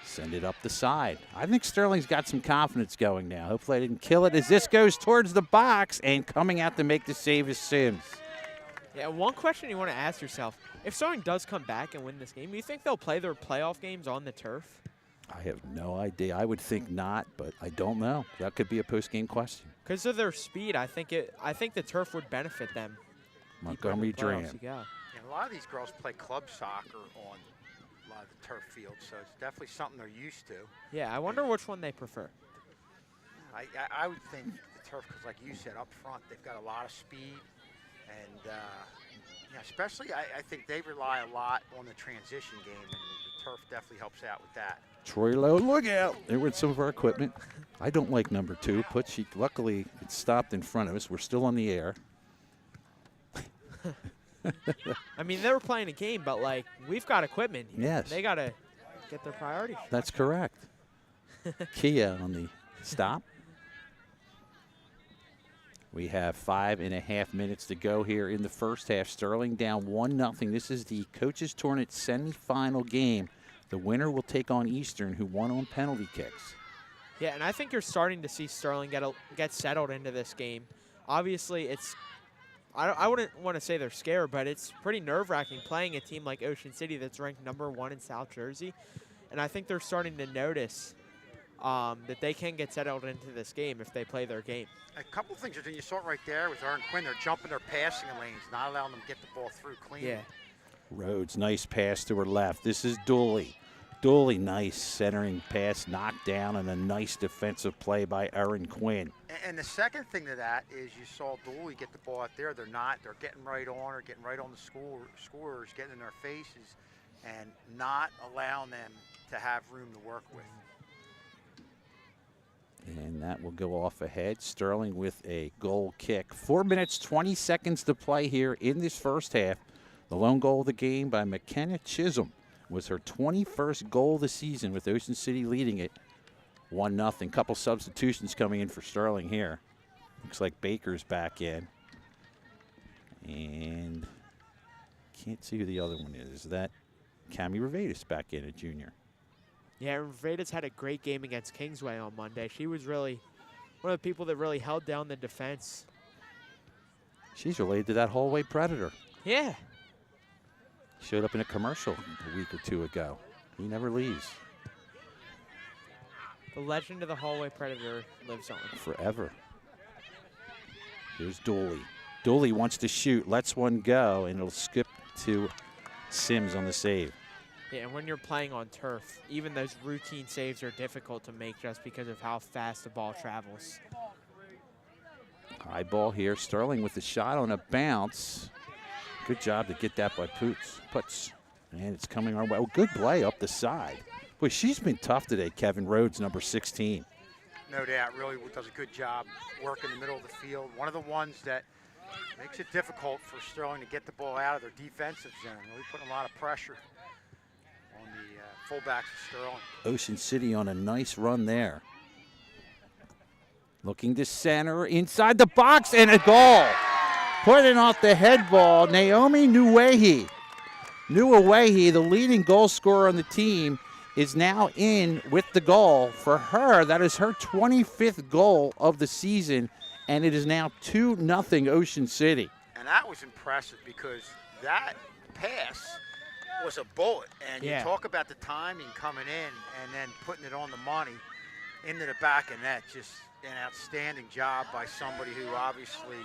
Send it up the side. I think Sterling's got some confidence going now. Hopefully I didn't kill it as this goes towards the box, and coming out to make the save is Sims. Yeah, one question you want to ask yourself, if Sterling does come back and win this game, do you think they'll play their playoff games on the turf? I have no idea. I would think not, but I don't know. That could be a post-game question. Because of their speed, I think the turf would benefit them. Montgomery Dram. Yeah, a lot of these girls play club soccer on a lot of the turf fields, so it's definitely something they're used to. Yeah, I wonder which one they prefer. I would think the turf, because like you said, up front, they've got a lot of speed. And yeah, especially I think they rely a lot on the transition game, and the turf definitely helps out with that. Troilo, look out. There went some of our equipment. I don't like number 2. Luckily, it stopped in front of us. We're still on the air. I mean, they were playing a game, but, like, we've got equipment here. Yes. They got to get their priorities. That's correct. Kia on the stop. We have 5.5 minutes to go here in the first half. Sterling down 1-0. This is the Coaches Tournament semifinal game. The winner will take on Eastern, who won on penalty kicks. Yeah, and I think you're starting to see Sterling get settled into this game. Obviously, it's I wouldn't want to say they're scared, but it's pretty nerve-wracking playing a team like Ocean City that's ranked #1 in South Jersey. And I think they're starting to notice that they can get settled into this game if they play their game. A couple of things, you saw it right there with Aaron Quinn. They're jumping their passing lanes, not allowing them to get the ball through clean. Yeah. Rhodes, nice pass to her left. This is Dooley. Dooley, nice centering pass, knocked down, and a nice defensive play by Aaron Quinn. And the second thing to that is you saw Dooley get the ball out there. They're getting right on or getting right on the scorers, getting in their faces, and not allowing them to have room to work with. And that will go off ahead. Sterling with a goal kick. 4 minutes, 20 seconds to play here in this first half. The lone goal of the game by McKenna Chisholm was her 21st goal of the season, with Ocean City leading it 1-0. Couple substitutions coming in for Sterling here. Looks like Baker's back in. And can't see who the other one is. Is that Cami Rivadis back in, a junior? Yeah, Rivadis had a great game against Kingsway on Monday. She was really one of the people that really held down the defense. She's related to that hallway predator. Yeah. Showed up in a commercial a week or two ago. He never leaves. The legend of the hallway predator lives on. Forever. Here's Dooley. Dooley wants to shoot, lets one go, and it'll skip to Sims on the save. Yeah, and when you're playing on turf, even those routine saves are difficult to make just because of how fast the ball travels. High ball here. Sterling with the shot on a bounce. Good job to get that by Putz. And it's coming our way. Oh, good play up the side. Boy, she's been tough today, Kevin Rhodes, number 16. No doubt, really does a good job working the middle of the field. One of the ones that makes it difficult for Sterling to get the ball out of their defensive zone. Really putting a lot of pressure on the fullbacks of Sterling. Ocean City on a nice run there. Looking to center, inside the box, and a goal. Putting off the head ball, Naomi Nuwehi. Nuwehi, the leading goal scorer on the team, is now in with the goal. For her, that is her 25th goal of the season, and it is now 2-0 Ocean City. And that was impressive because that pass was a bullet. And you talk about the timing coming in and then putting it on the money into the back of net. Just an outstanding job by somebody who obviously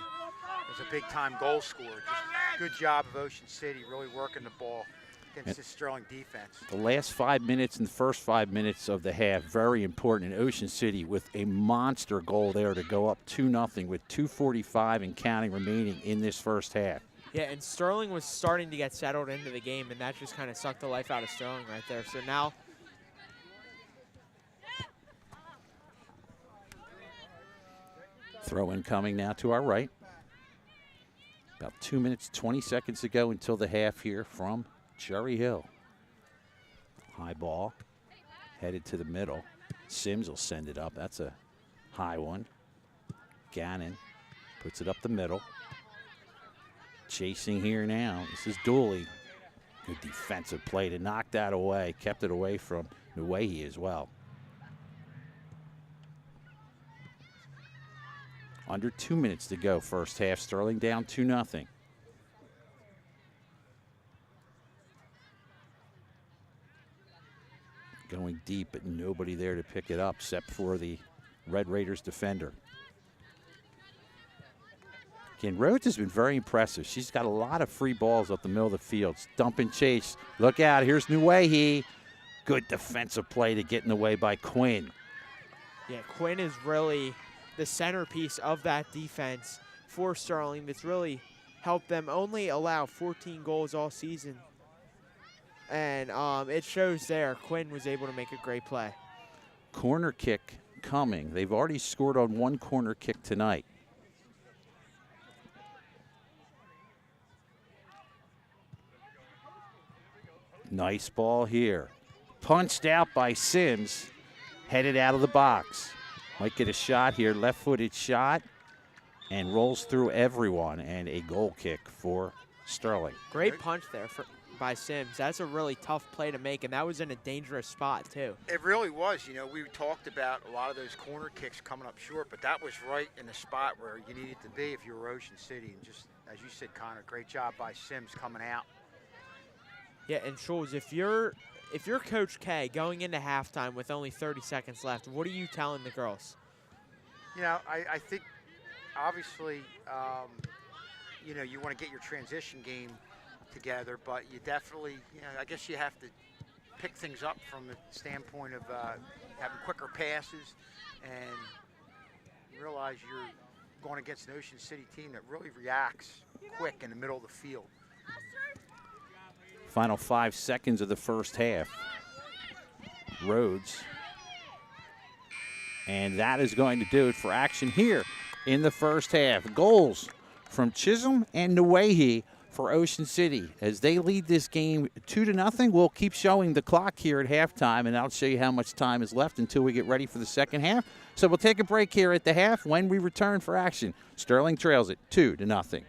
is a big-time goal scorer. Just good job of Ocean City really working the ball against this Sterling defense. The last 5 minutes and the first 5 minutes of the half, very important in Ocean City, with a monster goal there to go up 2-0 with 2:45 and counting remaining in this first half. Yeah, and Sterling was starting to get settled into the game, and that just kind of sucked the life out of Sterling right there. So now throw in coming now to our right. About 2 minutes, 20 seconds to go until the half here from Cherry Hill. High ball, headed to the middle. Sims will send it up. That's a high one. Gannon puts it up the middle. Chasing here now. This is Dooley. Good defensive play to knock that away. Kept it away from Nuwehi as well. Under 2 minutes to go first half. Sterling down 2-0. Going deep, but nobody there to pick it up except for the Red Raiders defender. Again, Rhodes has been very impressive. She's got a lot of free balls up the middle of the field. Dump and chase. Look out. Here's Nuwehi. Good defensive play to get in the way by Quinn. yeah, Quinn is really the centerpiece of that defense for Sterling that's really helped them only allow 14 goals all season. And it shows there. Quinn was able to make a great play. Corner kick coming. They've already scored on one corner kick tonight. Nice ball here. Punched out by Sims. Headed out of the box. Might get a shot here. Left-footed shot. And rolls through everyone. And a goal kick for Sterling. Great punch there by Sims. That's a really tough play to make, and that was in a dangerous spot, too. It really was. You know, we talked about a lot of those corner kicks coming up short, but that was right in the spot where you needed to be if you were Ocean City. And just, as you said, Connor, great job by Sims coming out. Yeah, and Schultz, if you're if you're Coach K going into halftime with only 30 seconds left, what are you telling the girls? You know, I think obviously, you know, you want to get your transition game together, but you definitely, you know, I guess you have to pick things up from the standpoint of having quicker passes and realize you're going against an Ocean City team that really reacts quick in the middle of the field. Final 5 seconds of the first half. Rhodes. And that is going to do it for action here in the first half. Goals from Chisholm and Nuehi for Ocean City as they lead this game 2-0. We'll keep showing the clock here at halftime, and I'll show you how much time is left until we get ready for the second half. So we'll take a break here at the half. When we return for action, Sterling trails it 2-0.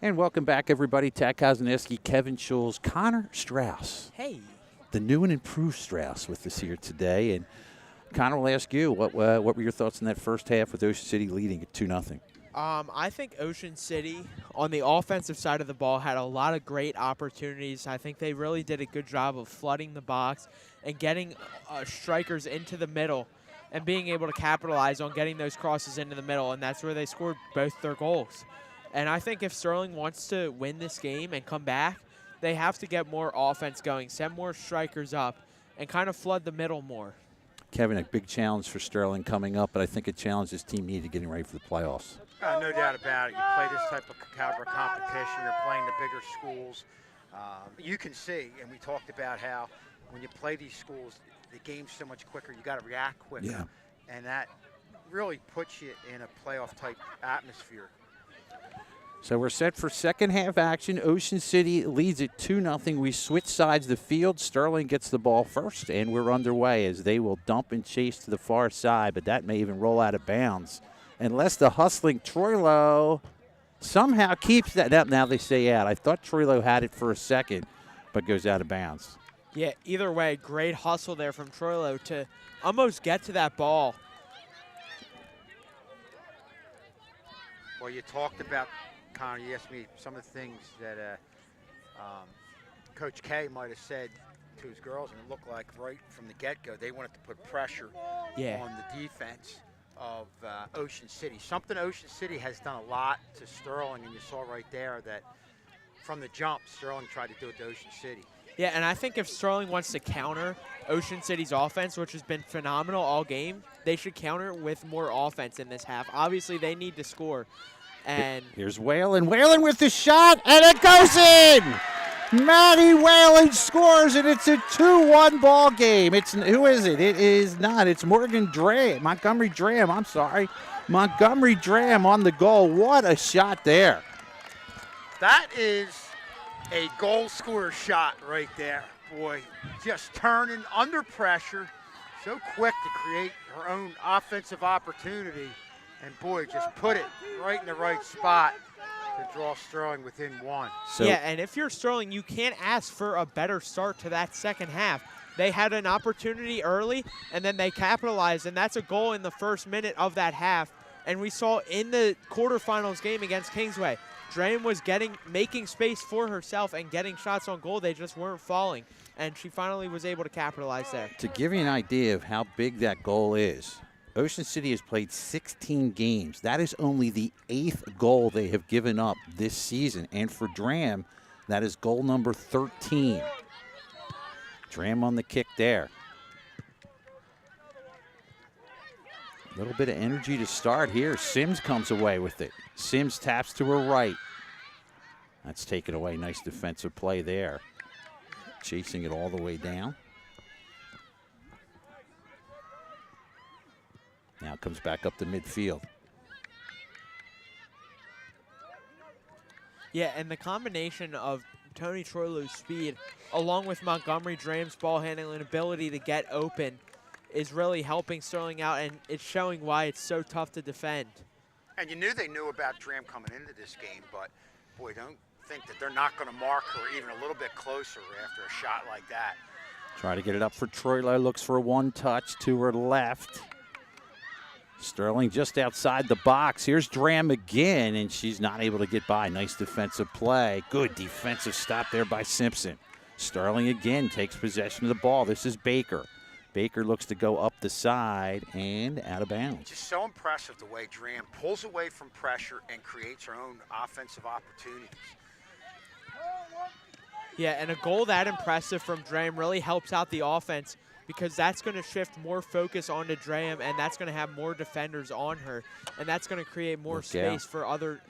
And welcome back, everybody. Tad Kosniewski, Kevin Schulz, Connor Strauss. Hey. The new and improved Strauss with us here today. And Connor, will ask you, what were your thoughts in that first half with Ocean City leading at 2-0? I think Ocean City, on the offensive side of the ball, had a lot of great opportunities. I think they really did a good job of flooding the box and getting strikers into the middle and being able to capitalize on getting those crosses into the middle, and that's where they scored both their goals. And I think if Sterling wants to win this game and come back, they have to get more offense going, send more strikers up, and kind of flood the middle more. Kevin, a big challenge for Sterling coming up, but I think a challenge this team needed getting ready for the playoffs. No doubt about it. You play this type of caliber competition, you're playing the bigger schools. You can see, and we talked about how when you play these schools, the game's so much quicker. You got to react quicker. Yeah. And that really puts you in a playoff-type atmosphere. So we're set for second half action. Ocean City leads it 2-0. We switch sides of the field. Sterling gets the ball first, and we're underway as they will dump and chase to the far side, but that may even roll out of bounds. Unless the hustling Troilo somehow keeps that up. Now they say out. I thought Troilo had it for a second, but goes out of bounds. Yeah, either way, great hustle there from Troilo to almost get to that ball. Well, you talked about, Connor, you asked me some of the things that Coach K might have said to his girls, and it looked like right from the get-go they wanted to put pressure on the defense of Ocean City. Something Ocean City has done a lot to Sterling, and you saw right there that from the jump, Sterling tried to do it to Ocean City. Yeah, and I think if Sterling wants to counter Ocean City's offense, which has been phenomenal all game, they should counter with more offense in this half. Obviously, they need to score. And here's Whalen. Whalen with the shot, and it goes in! Maddie Whalen scores, and it's a 2-1 ball game. Who is it? It is not. It's Montgomery Dram, I'm sorry. Montgomery Dram on the goal. What a shot there. That is a goal scorer shot right there. Boy, just turning under pressure, so quick to create her own offensive opportunity. And boy, just put it right in the right spot to draw Sterling within one. So, yeah, and if you're Sterling, you can't ask for a better start to that second half. They had an opportunity early, and then they capitalized, and that's a goal in the first minute of that half. And we saw in the quarterfinals game against Kingsway, Drame was making space for herself and getting shots on goal. They just weren't falling, and she finally was able to capitalize there. To give you an idea of how big that goal is, Ocean City has played 16 games. That is only the 8th goal they have given up this season. And for Dram, that is goal number 13. Dram on the kick there. A little bit of energy to start here. Sims comes away with it. Sims taps to her right. That's taken away. Nice defensive play there. Chasing it all the way down. Now comes back up to midfield. Yeah, and the combination of Tony Troilo's speed along with Montgomery Drame's ball handling ability to get open is really helping Sterling out, and it's showing why it's so tough to defend. And you knew they knew about Dram coming into this game, but boy, don't think that they're not going to mark her even a little bit closer after a shot like that. Try to get it up for Troilo. Looks for one touch to her left. Sterling just outside the box. Here's Dram again, and she's not able to get by. Nice defensive play. Good defensive stop there by Simpson. Sterling again takes possession of the ball. This is Baker. Baker looks to go up the side and out of bounds. Just so impressive the way Dram pulls away from pressure and creates her own offensive opportunities. Yeah, and a goal that impressive from Dram really helps out the offense because that's going to shift more focus onto Dram, and that's going to have more defenders on her, and that's going to create more space for other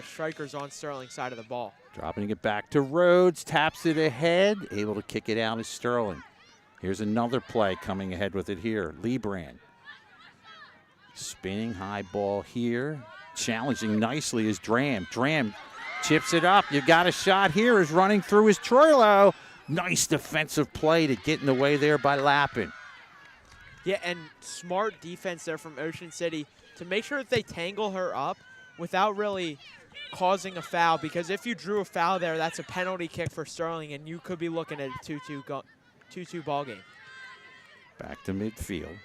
strikers on Sterling's side of the ball. Dropping it back to Rhodes, taps it ahead, able to kick it out is Sterling. Here's another play coming ahead with it here. Liebrand. Spinning high ball here. Challenging nicely is Dram. Dram chips it up. You got a shot here. Is running through is Troilo. Nice defensive play to get in the way there by Lappin. Yeah, and smart defense there from Ocean City to make sure that they tangle her up without really causing a foul, because if you drew a foul there, that's a penalty kick for Sterling, and you could be looking at a 2-2 ball game. Back to midfield.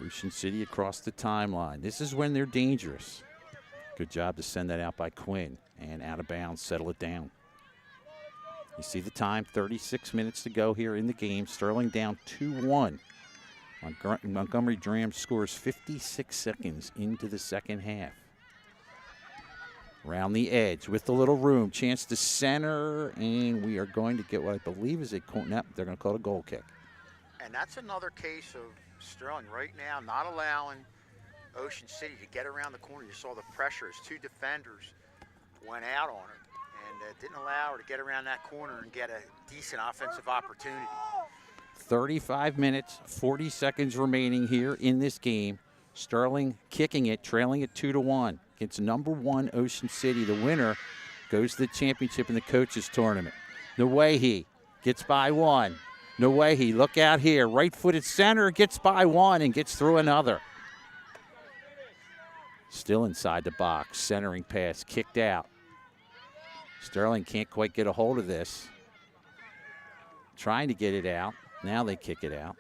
Ocean City across the timeline. This is when they're dangerous. Good job to send that out by Quinn. And out of bounds, settle it down. You see the time, 36 minutes to go here in the game. Sterling down 2-1. Montgomery Dram scores 56 seconds into the second half. Around the edge with the little room. Chance to center, and we are going to get what I believe is a corner. They're going to call it a goal kick. And that's another case of Sterling right now not allowing Ocean City to get around the corner. You saw the pressure as two defenders went out on it and didn't allow her to get around that corner and get a decent offensive opportunity. 35 minutes, 40 seconds remaining here in this game. Sterling kicking it, trailing it 2-1 against #1 Ocean City. The winner goes to the championship in the coaches tournament. Nawahi gets by one. Nawahi, look out here. Right-footed center, gets by one and gets through another. Still inside the box. Centering pass, kicked out. Sterling can't quite get a hold of this. Trying to get it out. Now they kick it out.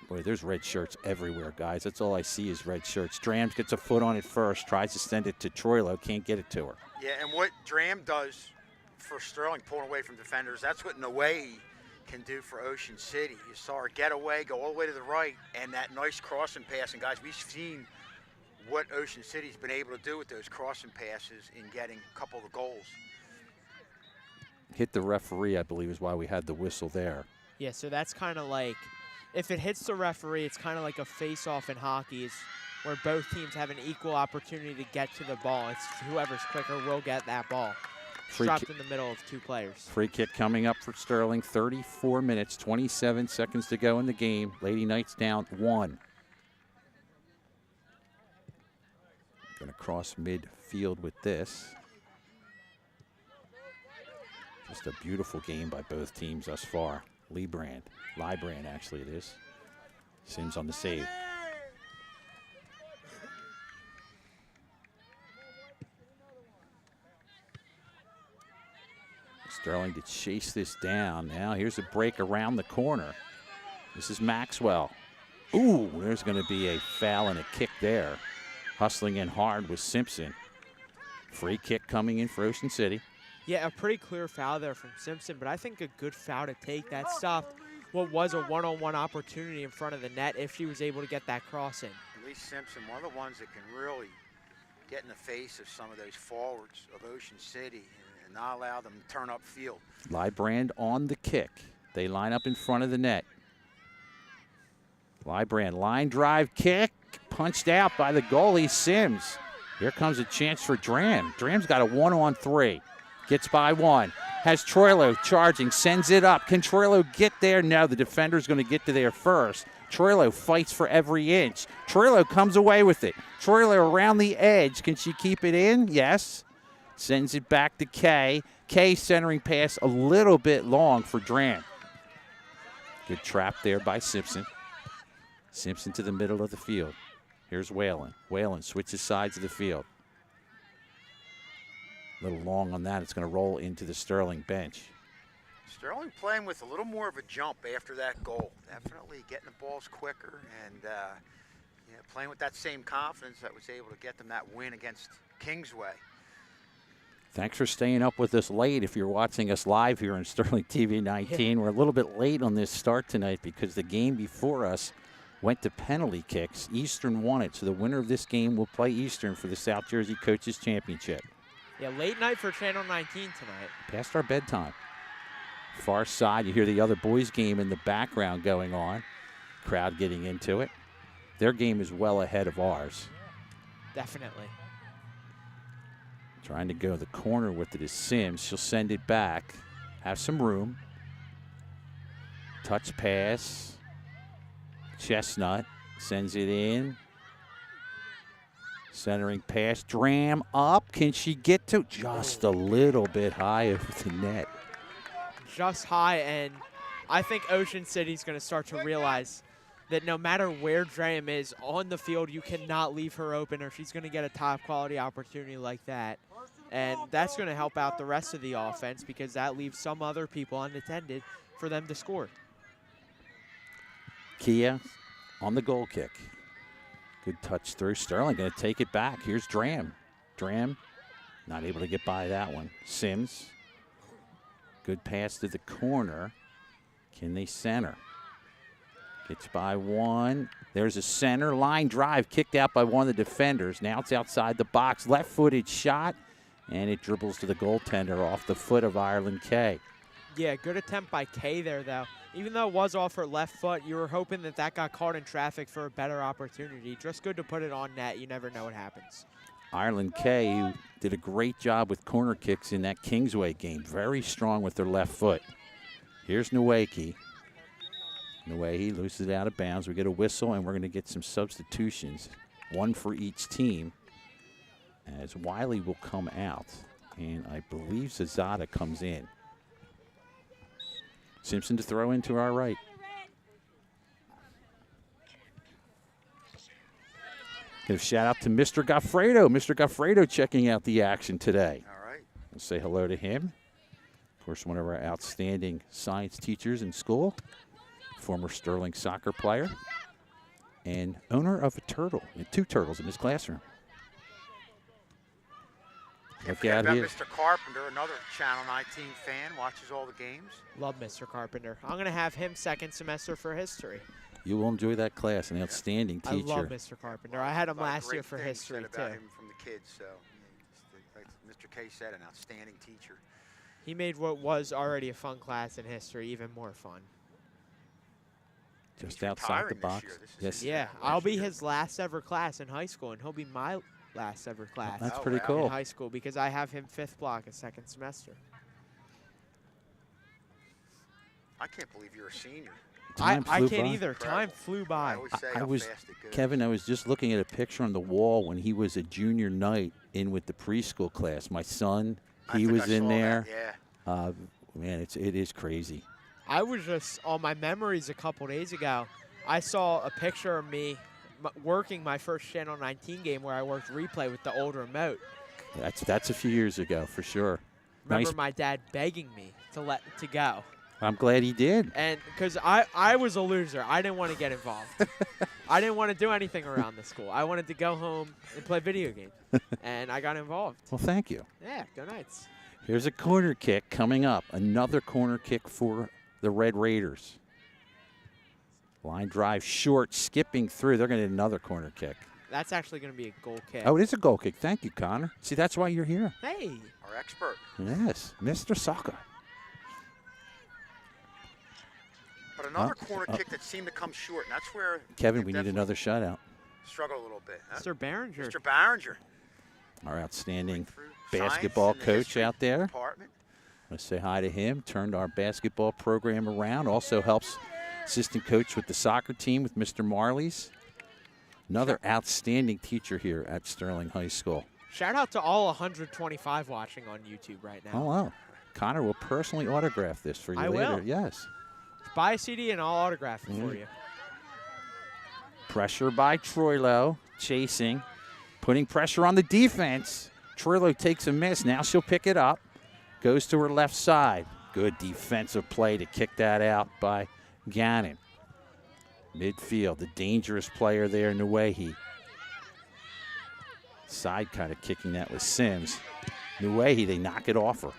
Boy, there's red shirts everywhere, guys. That's all I see is red shirts. Drams gets a foot on it first, tries to send it to Troilo, can't get it to her. Yeah, and what Dram does for Sterling, pulling away from defenders, that's what Nawahi can do for Ocean City. You saw her get away, go all the way to the right, and that nice crossing pass. And, guys, we've seen what Ocean City's been able to do with those crossing passes in getting a couple of the goals. Hit the referee, I believe, is why we had the whistle there. Yeah, so that's kind of like, if it hits the referee, it's kind of like a face-off in hockey, where both teams have an equal opportunity to get to the ball. It's whoever's quicker will get that ball. Dropped in the middle of two players. Free kick coming up for Sterling. 34 minutes, 27 seconds to go in the game. Lady Knights down 1. Going to cross midfield with this. Just a beautiful game by both teams thus far. Librand actually it is. Sims on the save. Sterling to chase this down. Now here's a break around the corner. This is Maxwell. Ooh, there's going to be a foul and a kick there. Hustling in hard with Simpson. Free kick coming in for Ocean City. Yeah, a pretty clear foul there from Simpson, but I think a good foul to take. That stopped what was a one-on-one opportunity in front of the net if she was able to get that cross in. Lee Simpson, one of the ones that can really get in the face of some of those forwards of Ocean City and not allow them to turn up field. Librand on the kick. They line up in front of the net. Librand, line drive kick, punched out by the goalie, Sims. Here comes a chance for Dram. Dram's got a 1-on-3. Gets by one. Has Troilo charging, sends it up. Can Troilo get there? No, the defender's going to get to there first. Troilo fights for every inch. Troilo comes away with it. Troilo around the edge. Can she keep it in? Yes. Sends it back to Kay. Kay centering pass a little bit long for Dram. Good trap there by Simpson. Simpson to the middle of the field. Here's Whalen. Whalen switches sides of the field. A little long on that. It's going to roll into the Sterling bench. Sterling playing with a little more of a jump after that goal. Definitely getting the balls quicker and playing with that same confidence that was able to get them that win against Kingsway. Thanks for staying up with us late. If you're watching us live here on Sterling TV 19, we're a little bit late on this start tonight because the game before us went to penalty kicks. Eastern won it, so the winner of this game will play Eastern for the South Jersey Coaches Championship. Yeah, late night for Channel 19 tonight. Past our bedtime. Far side, you hear the other boys' game in the background going on. Crowd getting into it. Their game is well ahead of ours. Definitely. Trying to go the corner with it is Sims. She'll send it back. Have some room. Touch pass. Chestnut sends it in. Centering pass. Dram up. Can she get to just a little bit high over the net? Just high, and I think Ocean City's going to start to realize that no matter where Graham is on the field, you cannot leave her open or she's going to get a top quality opportunity like that. And that's going to help out the rest of the offense because that leaves some other people unattended for them to score. Kia on the goal kick. Good touch through. Sterling going to take it back. Here's Dram. Dram not able to get by that one. Sims. Good pass to the corner. Can they center? Gets by one. There's a center line drive kicked out by one of the defenders. Now it's outside the box. Left-footed shot, and it dribbles to the goaltender off the foot of Ireland Kay. Yeah, good attempt by Kay there, though. Even though it was off her left foot, you were hoping that that got caught in traffic for a better opportunity. Just good to put it on net. You never know what happens. Ireland Kay, who did a great job with corner kicks in that Kingsway game. Very strong with their left foot. Here's Nowacki. Nowacki loses it out of bounds. We get a whistle, and we're going to get some substitutions, one for each team, as Wiley will come out. And I believe Zazada comes in. Simpson to throw into our right. Give a shout out to Mr. Goffredo. Mr. Goffredo checking out the action today. All right. We'll say hello to him. Of course, one of our outstanding science teachers in school, former Sterling soccer player, and owner of a turtle, two turtles in his classroom. Look out about here. Mr. Carpenter, another Channel 19 fan, watches all the games. Love Mr. Carpenter. I'm going to have him second semester for history. You will enjoy that class, an outstanding teacher. I love Mr. Carpenter. I had him last year for Great things history, said too. about him from the kids, so like Mr. K said, an outstanding teacher. He made what was already a fun class in history even more fun. Just He's outside the retiring this box. year. This is Yes. his Yeah, last I'll be year. his last ever class in high school, and he'll be my last ever class That's Oh, pretty wow. cool. in high school because I have him fifth block a second semester. I can't believe you're a senior. Time I flew can't by. either. Time Incredible. flew I by. always say I how was, fast it goes. Kevin, I was just looking at a picture on the wall when he was a junior knight in with the preschool class. My son, I he think was I in saw there. that, yeah. Man, it is crazy. I was just on my memories a couple days ago. I saw a picture of me working my first Channel 19 game where I worked replay with the old remote. That's a few years ago for sure. Remember Nice. my dad begging me to go. I'm glad he did. And because I was a loser. I didn't want to get involved. I didn't want to do anything around the school. I wanted to go home and play video games. And I got involved. Well, thank you. Yeah, go Knights. Here's a corner kick coming up. Another corner kick for the Red Raiders. Line drive short, skipping through. They're going to get another corner kick. That's actually going to be a goal kick. Oh, it is a goal kick. Thank you, Connor. See, that's why you're here. Hey. Our expert. Yes, Mr. Soccer. But another corner kick that seemed to come short, and that's where Kevin, they we need definitely another shutout. struggle a little bit. Huh? Mr. Barringer. Mr. Barringer. Our outstanding Through basketball science and the coach history out there. department. Let's say hi to him. Turned our basketball program around. Also helps assistant coach with the soccer team with Mr. Marley's. Another outstanding teacher here at Sterling High School. Shout out to all 125 watching on YouTube right now. Oh, wow. Connor will personally autograph this for you I later. will. Yes. Buy a CD and I'll autograph it for you. Pressure by Troilo. Chasing. Putting pressure on the defense. Troilo takes a miss. Now she'll pick it up. Goes to her left side. Good defensive play to kick that out by Gannon. Midfield, the dangerous player there, Nuehi. Side kind of kicking that with Sims. Nuehi, they knock it off her.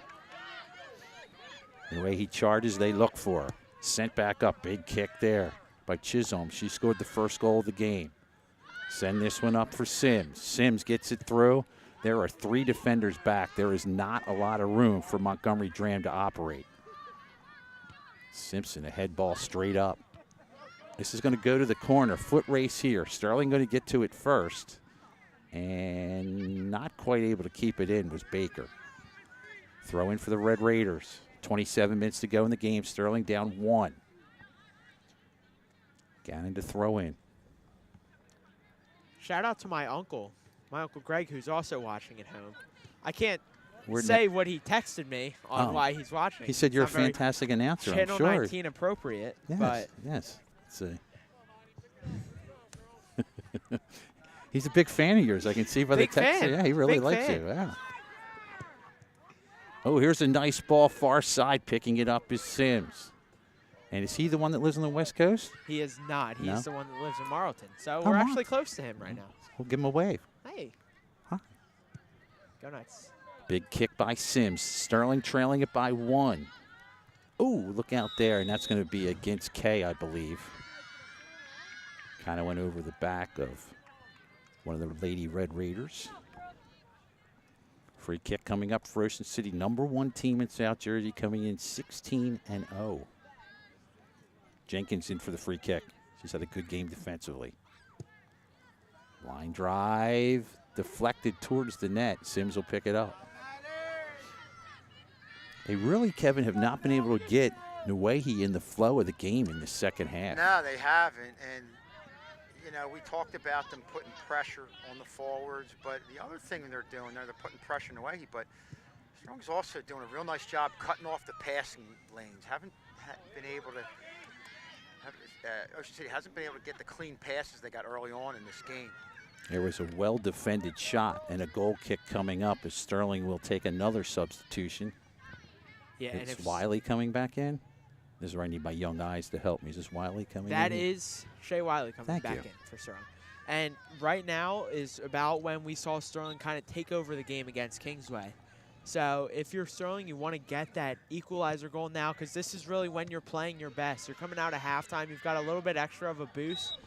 Nuehi charges, they look for her. Sent back up, big kick there by Chisholm. She scored the first goal of the game. Send this one up for Sims. Sims gets it through. There are 3 defenders back. There is not a lot of room for Montgomery Dram to operate. Simpson, a head ball straight up. This is going to go to the corner. Foot race here. Sterling going to get to it first. And not quite able to keep it in was Baker. Throw in for the Red Raiders. 27 minutes to go in the game. Sterling down 1. Gannon to throw in. Shout out to my Uncle Greg, who's also watching at home. I can't We're say what he texted me on Oh. why he's watching. He said you're a It's not very fantastic announcer, I'm Channel sure. 19 appropriate, Yes, but yes. It's a He's a big fan of yours. I can see by Big the text. fan. Yeah, he really Big likes fan. you. Yeah. Oh, here's a nice ball far side. Picking it up is Sims. And is he the one that lives on the West Coast? He is not. He's No? the one that lives in Marlton. So Oh, we're Mar- actually close to him right now. We'll give him a wave. Hey. Huh? Go Knights. Big kick by Sims. Sterling trailing it by 1. Ooh, look out there. And that's going to be against K, I believe. Kind of went over the back of one of the Lady Red Raiders. Free kick coming up for Ocean City, #1 team in South Jersey, coming in 16-0. Jenkins in for the free kick. She's had a good game defensively. Line drive, deflected towards the net. Sims will pick it up. They really, Kevin, have not been able to get Nuehi in the flow of the game in the second half. No, they haven't. And, you know, we talked about them putting pressure on the forwards, but the other thing they're doing there, they're putting pressure in Nuehi, but Strong's also doing a real nice job cutting off the passing lanes. Haven't been able to, Ocean City hasn't been able to get the clean passes they got early on in this game. There was a well-defended shot and a goal kick coming up as Sterling will take another substitution. Yeah, and It's if Wiley coming back in. This is where I need my young eyes to help me. Is this Wiley coming in? that is Shea Wiley coming Thank back you. in for Sterling. And right now is about when we saw Sterling kind of take over the game against Kingsway. So if you're Sterling, you want to get that equalizer goal now because this is really when you're playing your best. You're coming out of halftime. You've got a little bit extra of a boost.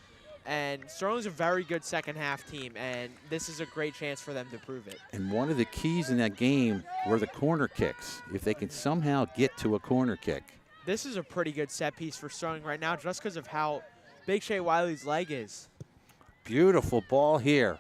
And Sterling's a very good second half team, and this is a great chance for them to prove it. And one of the keys in that game were the corner kicks. If they can somehow get to a corner kick. This is a pretty good set piece for Sterling right now just because of how big Shea Wiley's leg is. Beautiful ball here.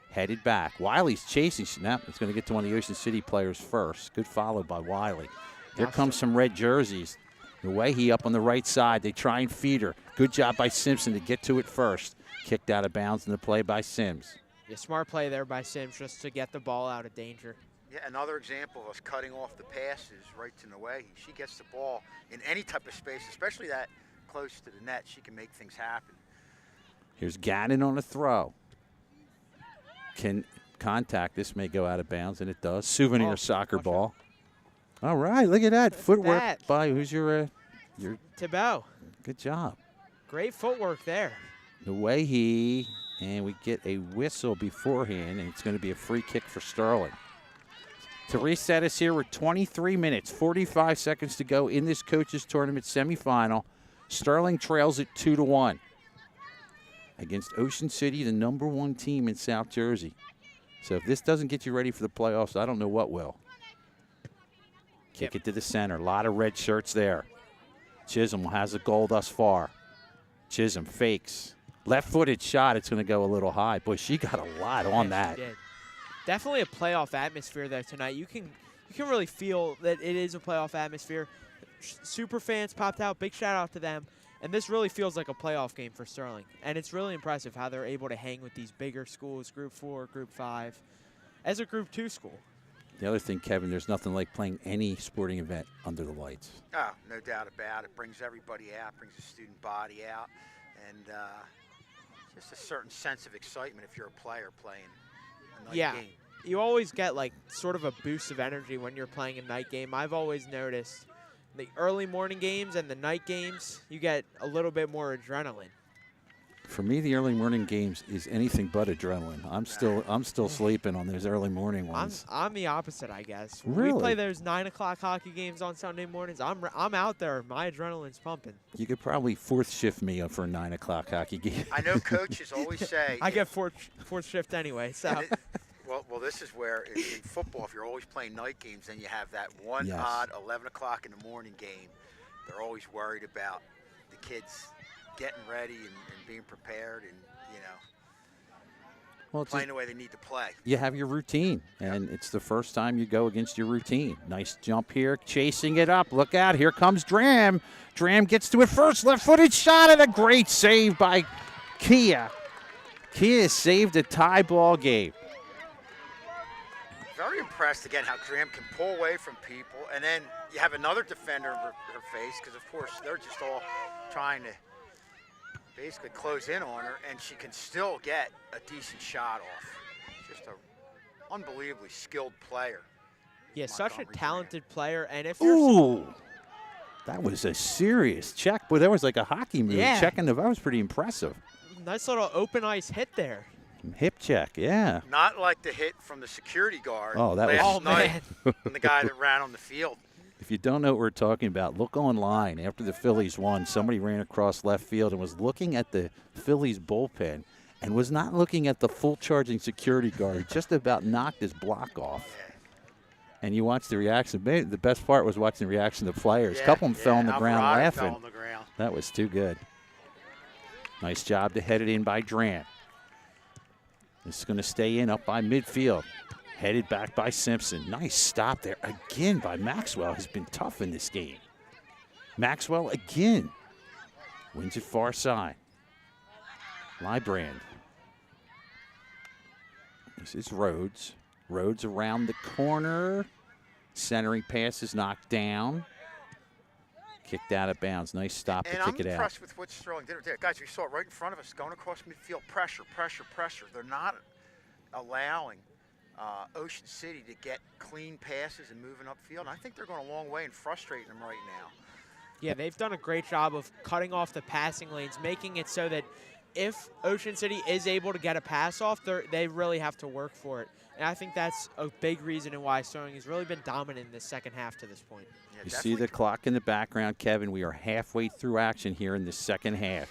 Headed back. Wiley's chasing. Snap. It's going to get to one of the Ocean City players first. Good follow by Wiley. Here comes some red jerseys. Nuehi up on the right side. They try and feed her. Good job by Simpson to get to it first. Kicked out of bounds in the play by Sims. Yeah, smart play there by Sims just to get the ball out of danger. Yeah, another example of us cutting off the passes right to Nuehi. She gets the ball in any type of space, especially that close to the net. She can make things happen. Here's Gannon on a throw. Can contact. This may go out of bounds, and it does. Souvenir soccer ball. All right, look at that. Footwork that. by who's your Thibault. good job. Great footwork there. Nuehi, and we get a whistle beforehand, and it's going to be a free kick for Sterling. To reset us here, we're 23 minutes, 45 seconds to go in this coaches tournament semifinal. Sterling trails it 2-1 against Ocean City, the #1 team in South Jersey. So if this doesn't get you ready for the playoffs, I don't know what will. Kick it to the center. A lot of red shirts there. Chisholm has a goal thus far. Chisholm fakes. Left-footed shot. It's going to go a little high. Boy, she got a lot on that. She did. Definitely a playoff atmosphere there tonight. You can really feel that it is a playoff atmosphere. Super fans popped out. Big shout out to them. And this really feels like a playoff game for Sterling. And it's really impressive how they're able to hang with these bigger schools, Group 4, Group 5, as a Group 2 school. The other thing, Kevin, there's nothing like playing any sporting event under the lights. Oh, no doubt about it. Brings everybody out, brings the student body out, and just a certain sense of excitement if you're a player playing a night game. You always get like sort of a boost of energy when you're playing a night game. I've always noticed the early morning games and the night games, you get a little bit more adrenaline. For me, the early morning games is anything but adrenaline. I'm still sleeping on those early morning ones. I'm the opposite, I guess. When Really? we play those 9 o'clock hockey games on Sunday mornings, I'm out there. My adrenaline's pumping. You could probably fourth shift me up for a 9 o'clock hockey game. I know coaches always say. I get fourth shift anyway, so. Well, this is where in football, if you're always playing night games, then you have that one Yes. odd 11 o'clock in the morning game. They're always worried about the kids getting ready and being prepared and, Well, it's playing the way they need to play. you have your routine, and it's the first time you go against your routine. Nice jump here, chasing it up. Look out, here comes Dram. Dram gets to it first, left-footed shot, and a great save by Kia. Kia saved a tie ball game. Very impressed, again, how Graham can pull away from people. And then you have another defender in her face because, of course, they're just all trying to basically close in on her, and she can still get a decent shot off. Just a unbelievably skilled player. Yeah, such a Montgomery talented player. And if you're Ooh, that was a serious check. Boy, that was like a hockey move. Yeah. Checking the, that was pretty impressive. nice little open ice hit there. Hip check, yeah. Not like the hit from the security guard Oh, that was- last Oh, night man. and the guy that ran on the field. If you don't know what we're talking about, look online. After the Phillies won, somebody ran across left field and was looking at the Phillies bullpen and was not looking at the full charging security guard. He just about knocked his block off. And you watch the reaction. The best part was watching the reaction of the players. A couple of them fell on the ground Alvarado laughing. fell on the ground. That was too good. Nice job to head it in by Dram. This is going to stay in up by midfield. Headed back by Simpson. Nice stop there again by Maxwell. Has been tough in this game. Maxwell again. Wins it far side. Lybrand. This is Rhodes. Rhodes around the corner. Centering pass is knocked down. Kicked out of bounds. Nice stop to And kick I'm it out. impressed with what Sterling did there. Guys, we saw it right in front of us going across midfield. Pressure, pressure, pressure. They're not allowing Ocean City to get clean passes and moving upfield. And I think they're going a long way and frustrating them right now. Yeah, they've done a great job of cutting off the passing lanes, making it so that if Ocean City is able to get a pass off, they really have to work for it. And I think that's a big reason in why Sterling has really been dominant in the second half to this point. Yeah, You see the clock in the background, Kevin. We are halfway through action here in the second half.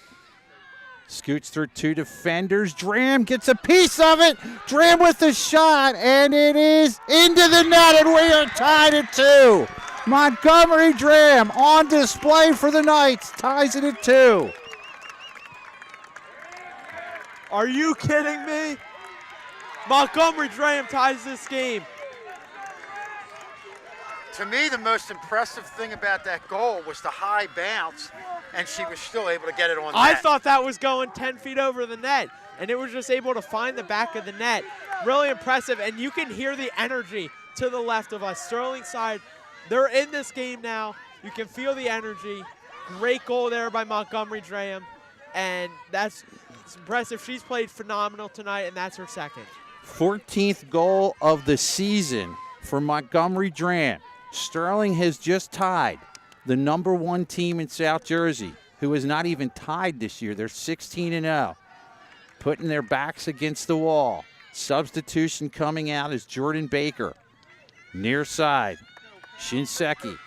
Scoots through two defenders. Dram gets a piece of it. Dram with the shot, and it is into the net, and we are tied at 2. Montgomery Dram on display for the Knights. Ties it at 2. Are you kidding me? Montgomery Graham ties this game. To me, the most impressive thing about that goal was the high bounce, and she was still able to get it on I net. thought that was going 10 feet over the net, and it was just able to find the back of the net. Really impressive, and you can hear the energy to the left of us. Sterling side, they're in this game now. You can feel the energy. Great goal there by Montgomery Graham, and that's impressive. She's played phenomenal tonight, and that's her second. 14th goal of the season for Montgomery Dram. Sterling has just tied the #1 team in South Jersey, who is not even tied this year. They're 16-0, putting their backs against the wall. Substitution coming out is Jordan Baker. Near side, Shinseki.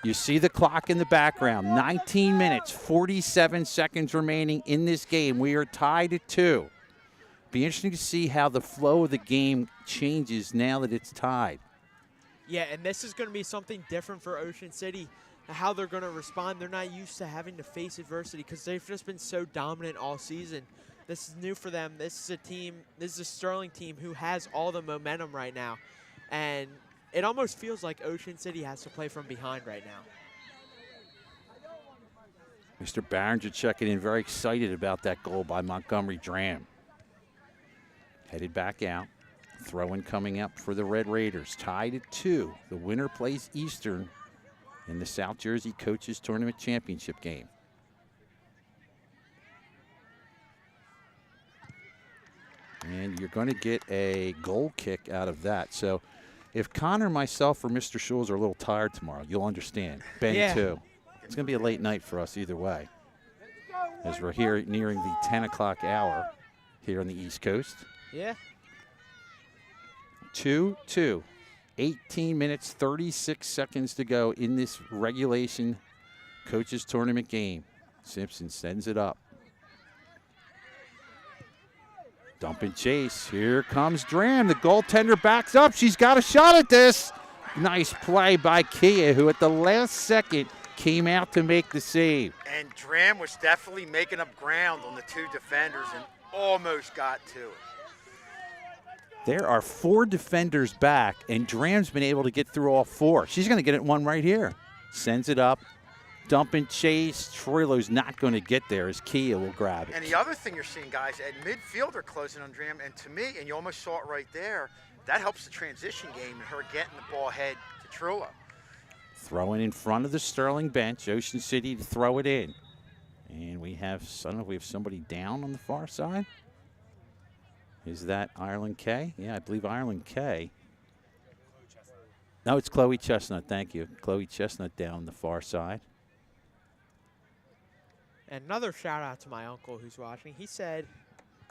You see the clock in the background. 19 minutes, 47 seconds remaining in this game. We are tied at 2. Be interesting to see how the flow of the game changes now that it's tied. Yeah, and this is going to be something different for Ocean City, how they're going to respond. They're not used to having to face adversity because they've just been so dominant all season. This is new for them. This is a team, this is a Sterling team who has all the momentum right now. And it almost feels like Ocean City has to play from behind right now. Mr. Barringer checking in, very excited about that goal by Montgomery Dram. Headed back out. Throw-in coming up for the Red Raiders. Tied at 2. The winner plays Eastern in the South Jersey Coaches Tournament Championship game. And you're going to get a goal kick out of that. So if Connor, myself, or Mr. Schulz are a little tired tomorrow, you'll understand. Ben, Yeah. too. It's going to be a late night for us either way, as we're here nearing the 10 o'clock hour here on the East Coast. Yeah. 2-2. 18 minutes, 36 seconds to go in this regulation Coaches Tournament game. Simpson sends it up. Dump and chase. Here comes Dram. The goaltender backs up. She's got a shot at this. Nice play by Kia, who at the last second came out to make the save. And Dram was definitely making up ground on the two defenders and almost got to it. There are 4 defenders back, and Dram's been able to get through all 4. She's going to get it one right here. Sends it up. Dump and chase. Troilo's not going to get there as Kia will grab it. And the other thing you're seeing, guys, at midfield they're closing on Dram, and to me, and you almost saw it right there, that helps the transition game and her getting the ball ahead to Trullo. Throwing in front of the Sterling bench. Ocean City to throw it in. And we have, I don't know if we have somebody down on the far side. Is that Ireland K? Yeah, I believe Ireland K. No, it's Chloe Chestnut. Thank you. Chloe Chestnut down on the far side. And another shout out to my uncle who's watching. He said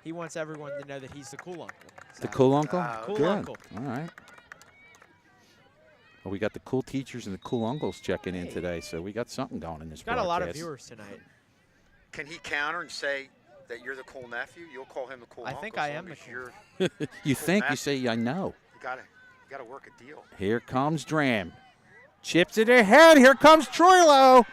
he wants everyone to know that he's the cool uncle. So, The cool uncle? cool Good. uncle. All right. Well, we got the cool teachers and the cool uncles checking in today, so we got something going in this Got a lot of broadcast. viewers tonight. Can he counter and say that you're the cool nephew? You'll call him the cool I uncle. think I as am long the as cool. you're You cool think, you nephew. say, I know. You gotta work a deal. Here comes Dram. Chips it ahead. Here comes Troilo.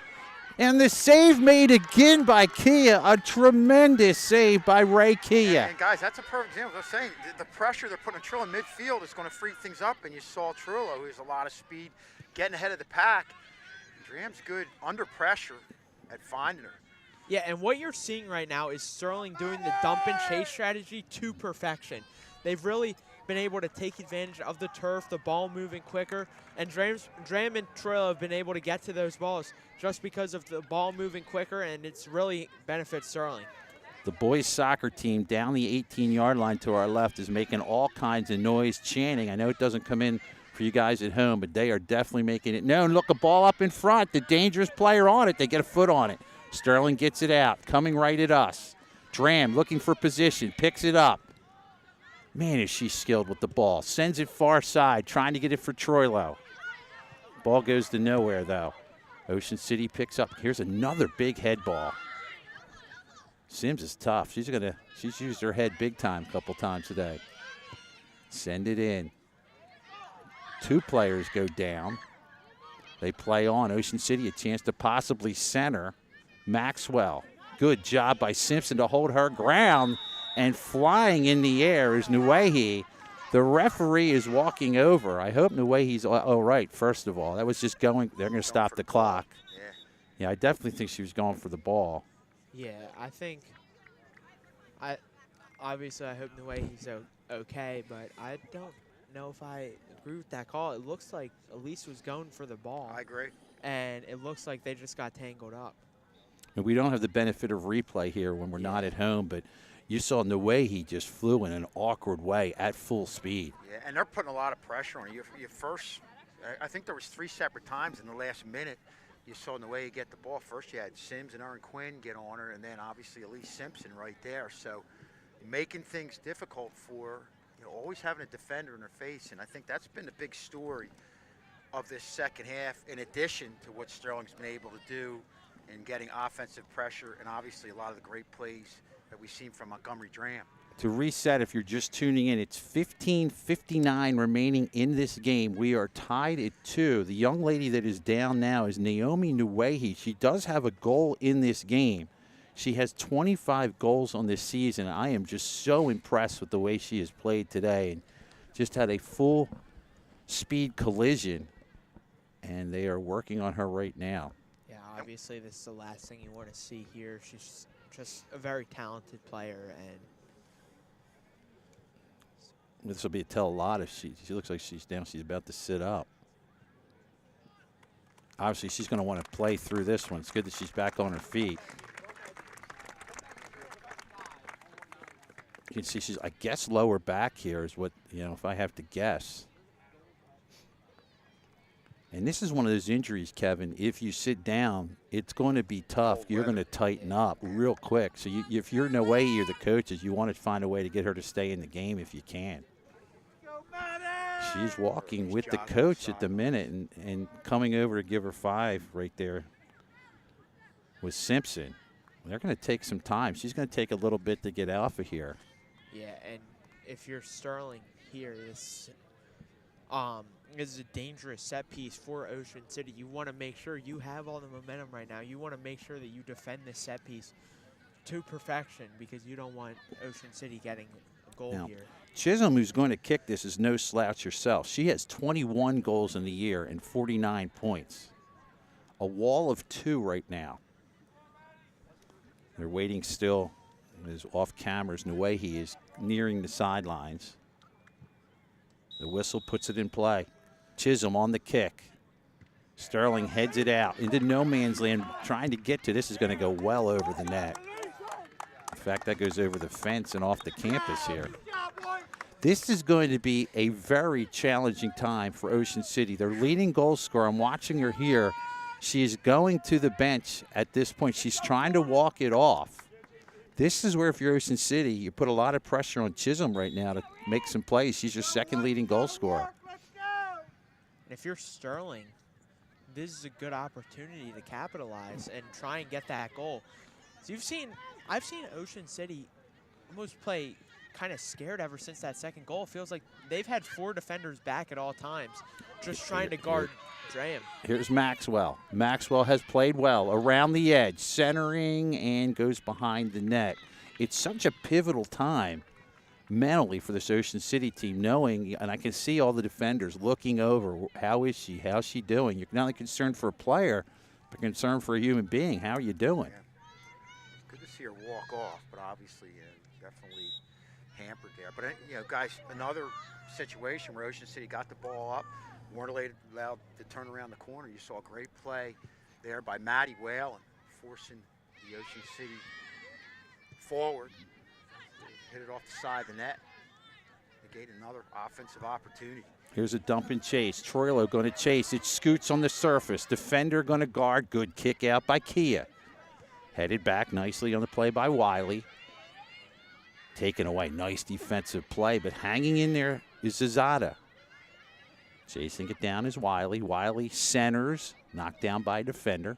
And the save made again by Kia. A tremendous save by Ray Kia. And guys, that's a perfect example. I was saying the pressure they're putting on Trillo in midfield is going to free things up. And you saw Trillo, who has a lot of speed, getting ahead of the pack. Dram's good under pressure at finding her. Yeah, and what you're seeing right now is Sterling doing the dump and chase strategy to perfection. They've really been able to take advantage of the turf, the ball moving quicker, and Dram and Troilo have been able to get to those balls just because of the ball moving quicker, and it's really benefits Sterling. The boys soccer team down the 18-yard line to our left is making all kinds of noise, chanting. I know it doesn't come in for you guys at home, but they are definitely making it known. Look, a ball up in front, the dangerous player on it. They get a foot on it. Sterling gets it out, coming right at us. Dram looking for position, picks it up. Man, is she skilled with the ball. Sends it far side, trying to get it for Troilo. Ball goes to nowhere, though. Ocean City picks up. Here's another big head ball. Sims is tough. She's used her head big time a couple times today. Send it in. Two players go down. They play on. Ocean City a chance to possibly center. Maxwell. Good job by Simpson to hold her ground. And flying in the air is Nuehi. The referee is walking over. I hope Nuehi's all right, first of all. That was just going. They're going to stop the clock. Yeah, I definitely think she was going for the ball. Yeah, I think obviously I hope Nuehi's okay, but I don't know if I agree with that call. It looks like Elise was going for the ball. I agree. And it looks like they just got tangled up. And we don't have the benefit of replay here when we're not at home, but you saw Nuehi just flew in an awkward way at full speed. Yeah, and they're putting a lot of pressure on you. I think there was 3 separate times in the last minute you saw in the way you get the ball. First you had Sims and Erin Quinn get on her, and then obviously Elise Simpson right there. So making things difficult for, always having a defender in her face, and I think that's been the big story of this second half, in addition to what Sterling's been able to do in getting offensive pressure and obviously a lot of the great plays that we've seen from Montgomery Dram. To reset, if you're just tuning in, it's 15:59 remaining in this game. We are tied at 2. The young lady that is down now is Naomi Nuehi. She does have a goal in this game. She has 25 goals on this season. I am just so impressed with the way she has played today, and just had a full speed collision, and they are working on her right now. Yeah, obviously this is the last thing you want to see here. She's just a very talented player, and this will be a tell a lot if she looks like she's down. She's about to sit up. Obviously, she's going to want to play through this one. It's good that she's back on her feet. You can see she's, I guess, lower back here is what, if I have to guess. And this is one of those injuries, Kevin, if you sit down, it's going to be tough. You're going to tighten up real quick. So if you're no way you're the coaches, you want to find a way to get her to stay in the game if you can. She's walking with the coach at the minute and coming over to give her 5 right there with Simpson. They're going to take some time. She's going to take a little bit to get off of here. yeah, and if you're Sterling here, this is a dangerous set piece for Ocean City. You want to make sure you have all the momentum right now. You want to make sure that you defend this set piece to perfection, because you don't want Ocean City getting a goal Now, here. Chisholm, who's going to kick this, is no slouch herself. She has 21 goals in the year and 49 points. A wall of 2 right now. They're waiting still. As off cameras, Nuehi is nearing the sidelines. The whistle puts it in play. Chisholm on the kick. Sterling heads it out into no man's land, trying to get to. This is going to go well over the net. In fact, that goes over the fence and off the campus here. This is going to be a very challenging time for Ocean City. Their leading goal scorer, I'm watching her here. She is going to the bench at this point. She's trying to walk it off. This is where, if you're Ocean City, you put a lot of pressure on Chisholm right now to make some plays. She's your second leading goal scorer. And if you're Sterling, this is a good opportunity to capitalize and try and get that goal. So I've seen Ocean City almost play kind of scared ever since that second goal. It feels like they've had 4 defenders back at all times, just trying to guard Graham. Here's Maxwell. Maxwell has played well around the edge, centering, and goes behind the net. It's such a pivotal time mentally for this Ocean City team, knowing, and I can see all the defenders looking over, how is she? How's she doing? You're not only concerned for a player, but concerned for a human being. How are you doing? Yeah. It's good to see her walk off, but obviously definitely hampered there. But, guys, another situation where Ocean City got the ball up, weren't allowed to turn around the corner. You saw a great play there by Maddie Whalen, forcing the Ocean City forward. Hit it off the side of the net. Negate another offensive opportunity. Here's a dump and chase. Troilo going to chase. It scoots on the surface. Defender going to guard. Good kick out by Kia. Headed back nicely on the play by Wiley. Taken away. Nice defensive play, but hanging in there is Zazada. Chasing it down is Wiley. Wiley centers. Knocked down by a defender.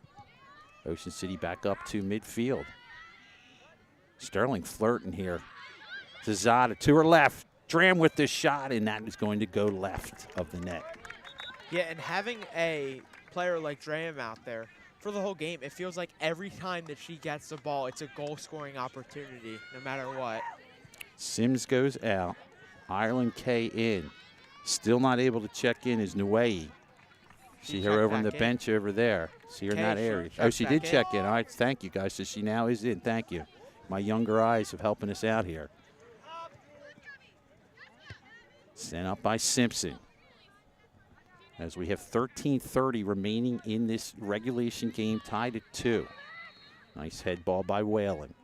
Ocean City back up to midfield. Sterling flirting here. Zazada to her left. Dram with the shot, and that is going to go left of the net. Yeah, and having a player like Dram out there for the whole game, it feels like every time that she gets the ball, it's a goal-scoring opportunity, no matter what. Sims goes out. Ireland K in. Still not able to check in is Nuei. See her over on the bench over there. See her not area. Oh, she did check in. All right, thank you, guys. So she now is in. Thank you. My younger eyes of helping us out here. Sent up by Simpson. As we have 13:30 remaining in this regulation game, tied at 2. Nice head ball by Whalen.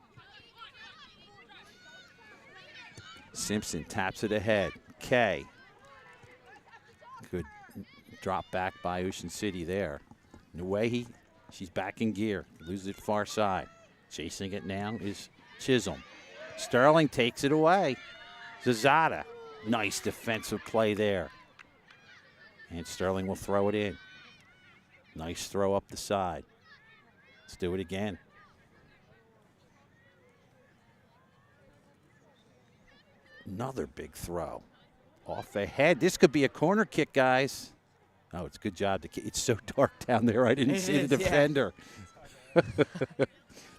Simpson taps it ahead. Kay. Good drop back by Ocean City there. Nuehi, she's back in gear. Loses it far side. Chasing it now is Chisholm. Sterling takes it away. Zazada. Nice defensive play there. And Sterling will throw it in. Nice throw up the side. Let's do it again. Another big throw. Off the head. This could be a corner kick, guys. Oh, it's a good job. It's so dark down there. I didn't see the defender. Yeah.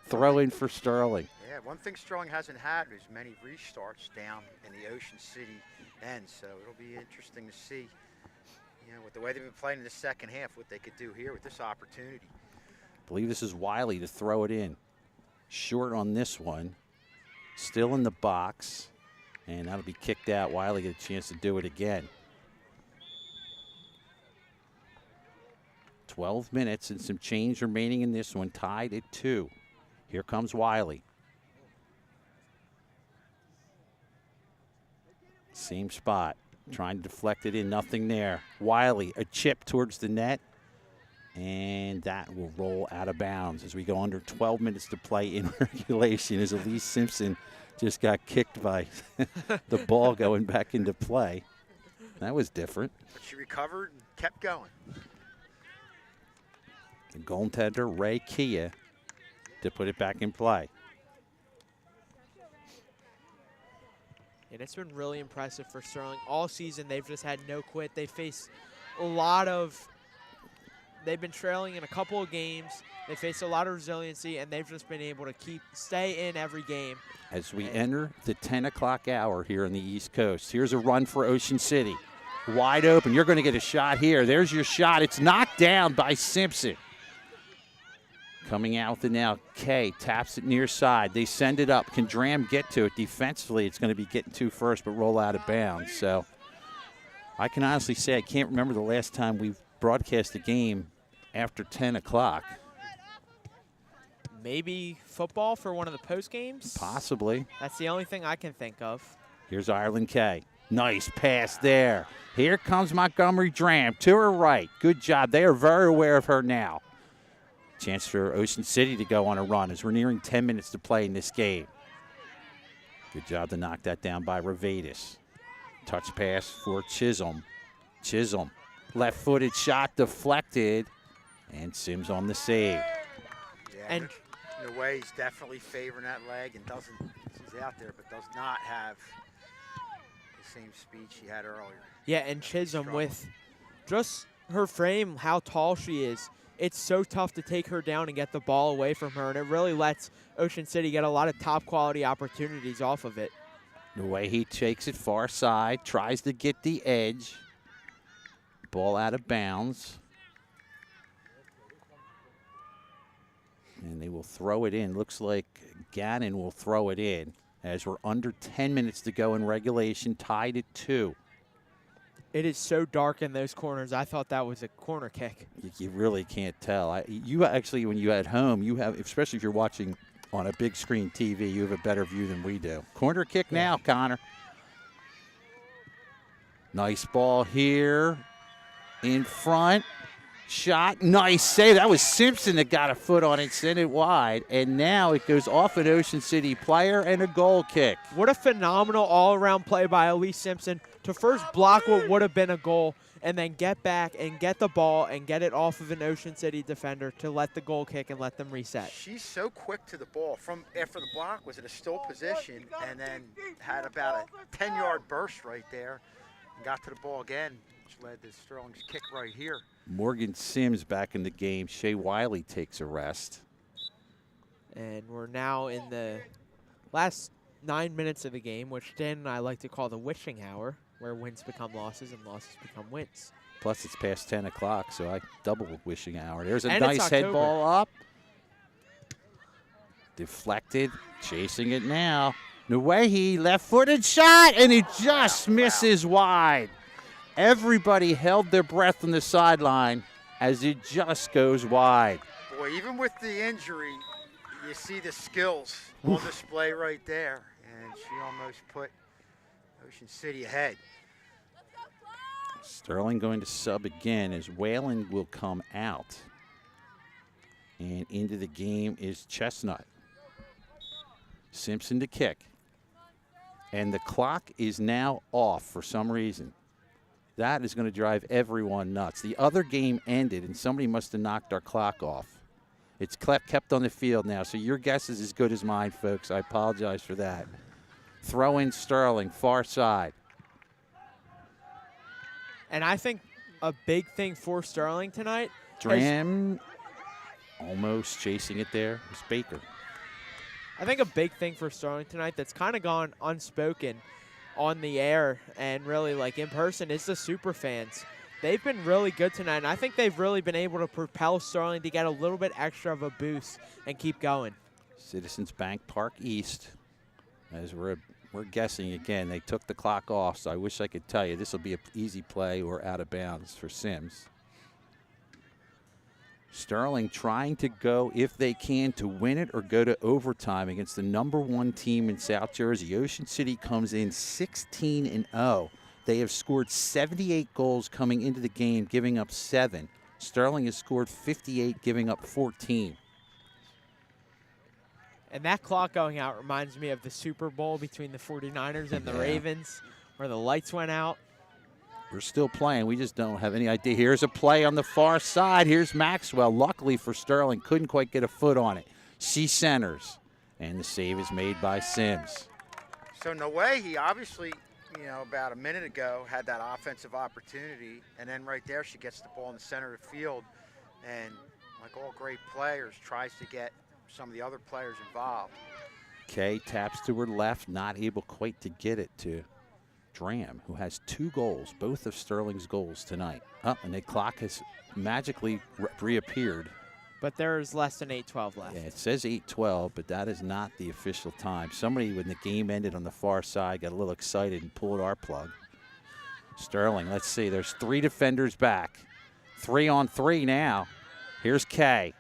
Throw in for Sterling. Yeah, one thing Sterling hasn't had is many restarts down in the Ocean City end, so it'll be interesting to see, with the way they've been playing in the second half, what they could do here with this opportunity. I believe this is Wiley to throw it in. Short on this one. Still in the box, and that'll be kicked out. Wiley get a chance to do it again. 12 minutes and some change remaining in this one, tied at 2. Here comes Wiley. Same spot. Trying to deflect it in. Nothing there. Wiley, a chip towards the net. And that will roll out of bounds as we go under 12 minutes to play in regulation as Elise Simpson just got kicked by the ball going back into play. That was different. But she recovered and kept going. The goaltender, Ray Kia, to put it back in play. And it's been really impressive for Sterling. All season, they've just had no quit. They faced a lot of – they've been trailing in a couple of games. They faced a lot of resiliency, and they've just been able to stay in every game. As we enter the 10 o'clock hour here on the East Coast, here's a run for Ocean City. Wide open. You're going to get a shot here. There's your shot. It's knocked down by Simpson. Coming out with it now, Kay taps it near side. They send it up. Can Dram get to it? Defensively, it's going to be getting to first, but roll out of bounds. So I can honestly say I can't remember the last time we've broadcast a game after 10 o'clock. Maybe football for one of the post games? Possibly. That's the only thing I can think of. Here's Ireland K. Nice pass there. Here comes Montgomery Dram to her right. Good job. They are very aware of her now. Chance for Ocean City to go on a run as we're nearing 10 minutes to play in this game. Good job to knock that down by Ravadis. Touch pass for Chisholm. Chisholm, left-footed shot deflected, and Sims on the save. Yeah, And in a way, he's definitely favoring that leg and doesn't. He's out there, but does not have the same speed she had earlier. yeah, and Chisholm with just her frame, how tall she is, it's so tough to take her down and get the ball away from her, and it really lets Ocean City get a lot of top-quality opportunities off of it. The way he takes it far side, tries to get the edge. Ball out of bounds. And they will throw it in. Looks like Gannon will throw it in as we're under 10 minutes to go in regulation, tied at 2. It is so dark in those corners. I thought that was a corner kick. You really can't tell. You actually, when you're at home, you have, especially if you're watching on a big screen TV, you have a better view than we do. Corner kick now, Connor. Nice ball here in front. Shot, nice save. That was Simpson that got a foot on it, sent it wide. And now it goes off an Ocean City player and a goal kick. What a phenomenal all-around play by Elise Simpson to first block what would have been a goal and then get back and get the ball and get it off of an Ocean City defender to let the goal kick and let them reset. She's so quick to the ball. From after the block was in a still position and then had about a 10-yard burst right there and got to the ball again, which led to Sterling's kick right here. Morgan Sims back in the game. Shea Wiley takes a rest. And we're now in the last 9 minutes of the game, which Dan and I like to call the wishing hour, where wins become losses and losses become wins. Plus, it's past 10 o'clock, so I double wishing hour. There's a And nice it's head October. ball up. Deflected, chasing it now. Nuehi, left-footed shot, and it just misses wide. Everybody held their breath on the sideline as it just goes wide. Boy, even with the injury, you see the skills on display right there. And she almost put Ocean City ahead. Sterling going to sub again as Whalen will come out. And into the game is Chestnut. Simpson to kick. And the clock is now off for some reason. That is going to drive everyone nuts. The other game ended, and somebody must have knocked our clock off. It's kept on the field now, so your guess is as good as mine, folks. I apologize for that. Throw in Sterling, far side. And I think a big thing for Sterling tonight. Dram almost chasing it there. It's Baker. I think a big thing for Sterling tonight that's kind of gone unspoken on the air and really like in person is the super fans. They've been really good tonight, and I think they've really been able to propel Sterling to get a little bit extra of a boost and keep going. Citizens Bank Park East. As we're guessing again, they took the clock off, so I wish I could tell you this will be an easy play or out of bounds for Sims. Sterling trying to go, if they can, to win it or go to overtime against the #1 team in South Jersey. Ocean City comes in 16-0. They have scored 78 goals coming into the game, giving up 7. Sterling has scored 58, giving up 14. And that clock going out reminds me of the Super Bowl between the 49ers and the Ravens, where the lights went out. We're still playing. We just don't have any idea. Here's a play on the far side. Here's Maxwell. Luckily for Sterling, couldn't quite get a foot on it. She centers, and the save is made by Sims. So in a way, he obviously, about a minute ago had that offensive opportunity, and then right there she gets the ball in the center of the field, and like all great players, tries to get some of the other players involved. Kay taps to her left, not able quite to get it to Dram, who has 2 goals, both of Sterling's goals tonight. And the clock has magically reappeared. But there's less than 8:12 left. Yeah, it says 8:12, but that is not the official time. Somebody, when the game ended on the far side, got a little excited and pulled our plug. Sterling, let's see, there's 3 defenders back. 3-on-3 now. Here's Kay.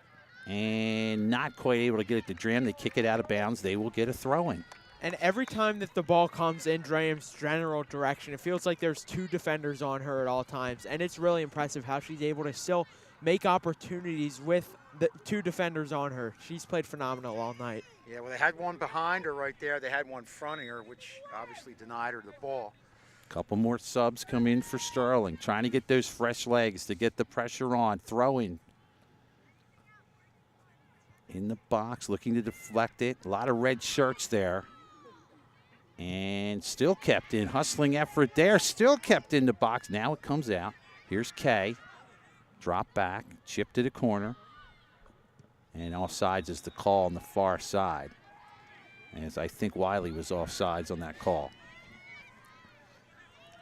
And not quite able to get it to Dram. They kick it out of bounds. They will get a throw-in. And every time that the ball comes in Dram's general direction, it feels like there's 2 defenders on her at all times. And it's really impressive how she's able to still make opportunities with the 2 defenders on her. She's played phenomenal all night. Yeah, well, they had one behind her right there. They had one fronting her, which obviously denied her the ball. Couple more subs come in for Sterling, trying to get those fresh legs to get the pressure on. Throwing in the box, looking to deflect it. A lot of red shirts there. And still kept in. Hustling effort there. Still kept in the box. Now it comes out. Here's Kay. Drop back. Chip to the corner. And offsides is the call on the far side. As I think Wiley was offsides on that call.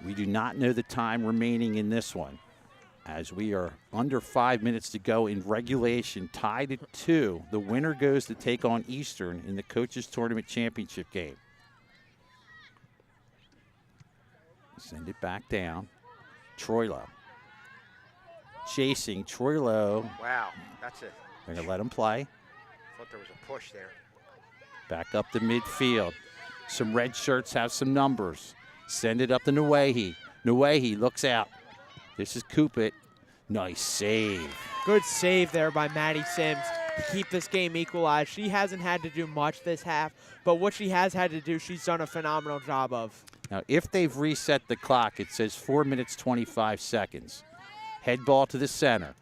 We do not know the time remaining in this one, as we are under 5 minutes to go in regulation, tied at 2. The winner goes to take on Eastern in the Coaches Tournament Championship game. Send it back down. Troilo. Chasing Troilo. Wow, that's it. They're going to let him play. Thought there was a push there. Back up to midfield. Some red shirts have some numbers. Send it up to Nuehi. Nuehi looks out. This is Coopit. Nice save. Good save there by Maddie Sims to keep this game equalized. She hasn't had to do much this half, but what she has had to do, she's done a phenomenal job of. Now, if they've reset the clock, it says 4 minutes, 25 seconds. Head ball to the center.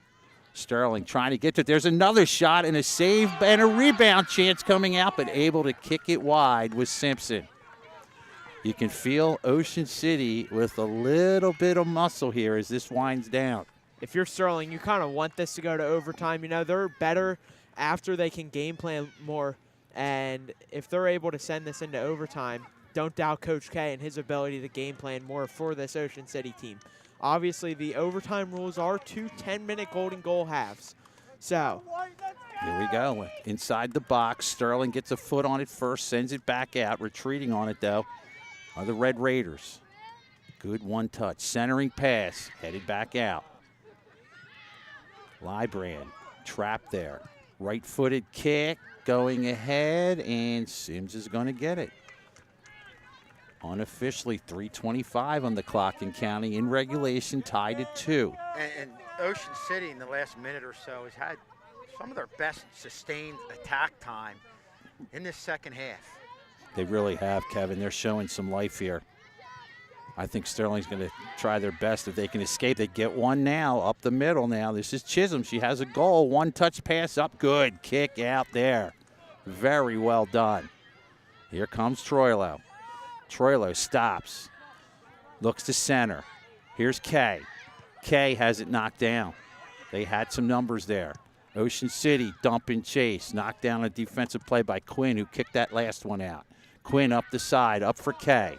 Sterling trying to get to it. There's another shot and a save and a rebound chance coming out, but able to kick it wide with Simpson. You can feel Ocean City with a little bit of muscle here as this winds down. If you're Sterling, you kind of want this to go to overtime. You know, they're better after they can game plan more, and if they're able to send this into overtime, don't doubt Coach K and his ability to game plan more for this Ocean City team. Obviously, the overtime rules are 2 10-minute golden goal halves. So here we go. Inside the box, Sterling gets a foot on it first, sends it back out. Retreating on it, though, are the Red Raiders. Good one touch. Centering pass, headed back out. Librand trapped there. Right-footed kick going ahead, and Sims is going to get it. Unofficially, 3:25 on the clock in county in regulation, tied at 2. And Ocean City in the last minute or so has had some of their best sustained attack time in this second half. They really have, Kevin. They're showing some life here. I think Sterling's going to try their best. If they can escape, they get one now up the middle now. This is Chisholm. She has a goal. One touch pass up. Good kick out there. Very well done. Here comes Troilo. Troilo stops. Looks to center. Here's Kay. Kay has it knocked down. They had some numbers there. Ocean City dump and chase. Knocked down a defensive play by Quinn, who kicked that last one out. Quinn up the side, up for Kay.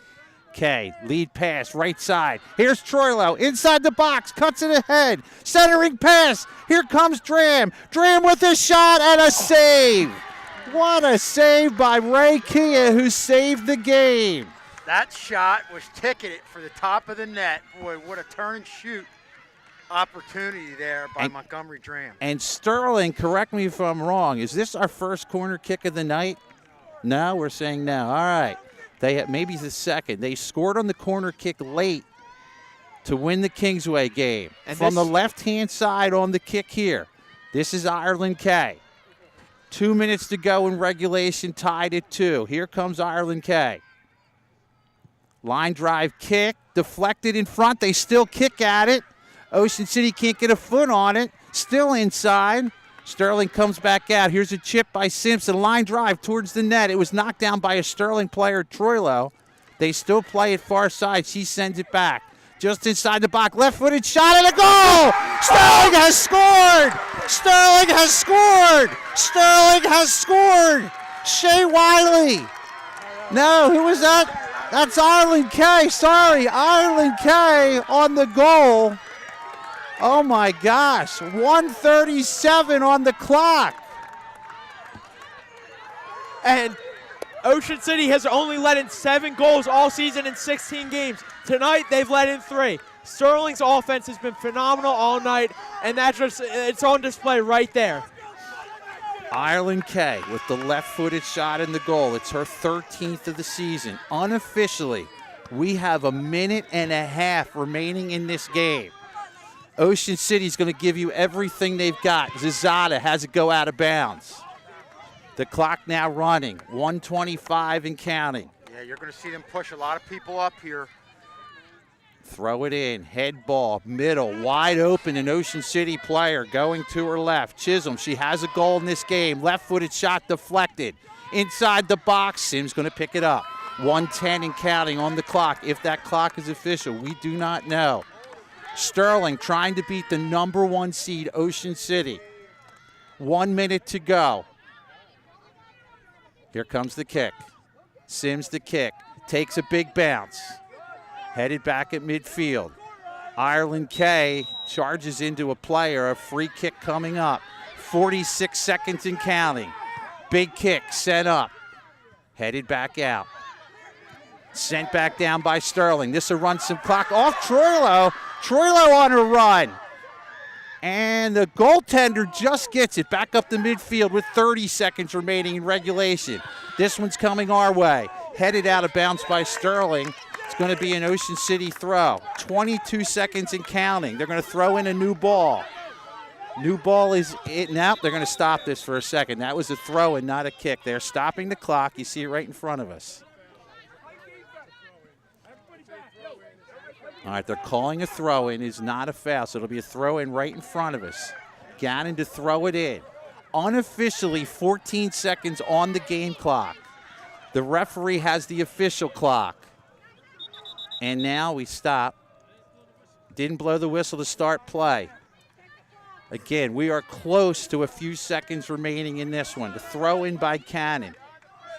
Kay, lead pass, right side. Here's Troilo, inside the box, cuts it ahead. Centering pass, here comes Dram. Dram with a shot and a save. What a save by Ray Kia, who saved the game. That shot was ticketed for the top of the net. Boy, what a turn and shoot opportunity there by Montgomery Dram. And Sterling, correct me if I'm wrong, is this our first corner kick of the night? No, we're saying no. All right. Maybe the second. They scored on the corner kick late to win the Kingsway game. And from the left-hand side on the kick here, this is Ireland K. 2 minutes to go in regulation, tied at 2. Here comes Ireland K. Line drive kick, deflected in front. They still kick at it. Ocean City can't get a foot on it. Still inside. Sterling comes back out. Here's a chip by Simpson. Line drive towards the net. It was knocked down by a Sterling player, Troilo. They still play it far side. She sends it back. Just inside the box. Left-footed shot and a goal! Sterling has scored! Sterling has scored! Sterling has scored! Shea Wiley. No, who was that? That's Ireland K. Sorry, Ireland K on the goal. Oh, my gosh. 1:37 on the clock. And Ocean City has only let in 7 goals all season in 16 games. Tonight, they've let in 3. Sterling's offense has been phenomenal all night, and it's on display right there. Ireland Kay with the left-footed shot in the goal. It's her 13th of the season. Unofficially, we have a minute and a half remaining in this game. Ocean City's going to give you everything they've got. Zazada has it go out of bounds. The clock now running, 1:25 and counting. Yeah, you're going to see them push a lot of people up here. Throw it in, head ball, middle, wide open, an Ocean City player going to her left. Chisholm, she has a goal in this game. Left-footed shot deflected. Inside the box, Sims going to pick it up. 1:10 and counting on the clock. If that clock is official, we do not know. Sterling trying to beat the #1 seed, Ocean City. 1 minute to go. Here comes the kick. Sims the kick. Takes a big bounce. Headed back at midfield. Ireland Kay charges into a player. A free kick coming up. 46 seconds and counting. Big kick sent up. Headed back out. Sent back down by Sterling. This will run some clock off Troilo. Troilo on a run. And the goaltender just gets it back up the midfield with 30 seconds remaining in regulation. This one's coming our way. Headed out of bounds by Sterling. It's going to be an Ocean City throw. 22 seconds and counting. They're going to throw in a new ball. New ball is it now. They're going to stop this for a second. That was a throw and not a kick. They're stopping the clock. You see it right in front of us. All right, they're calling a throw-in. It's not a foul, so it'll be a throw-in right in front of us. Gannon to throw it in. Unofficially, 14 seconds on the game clock. The referee has the official clock. And now we stop. Didn't blow the whistle to start play. Again, we are close to a few seconds remaining in this one. The throw-in by Cannon.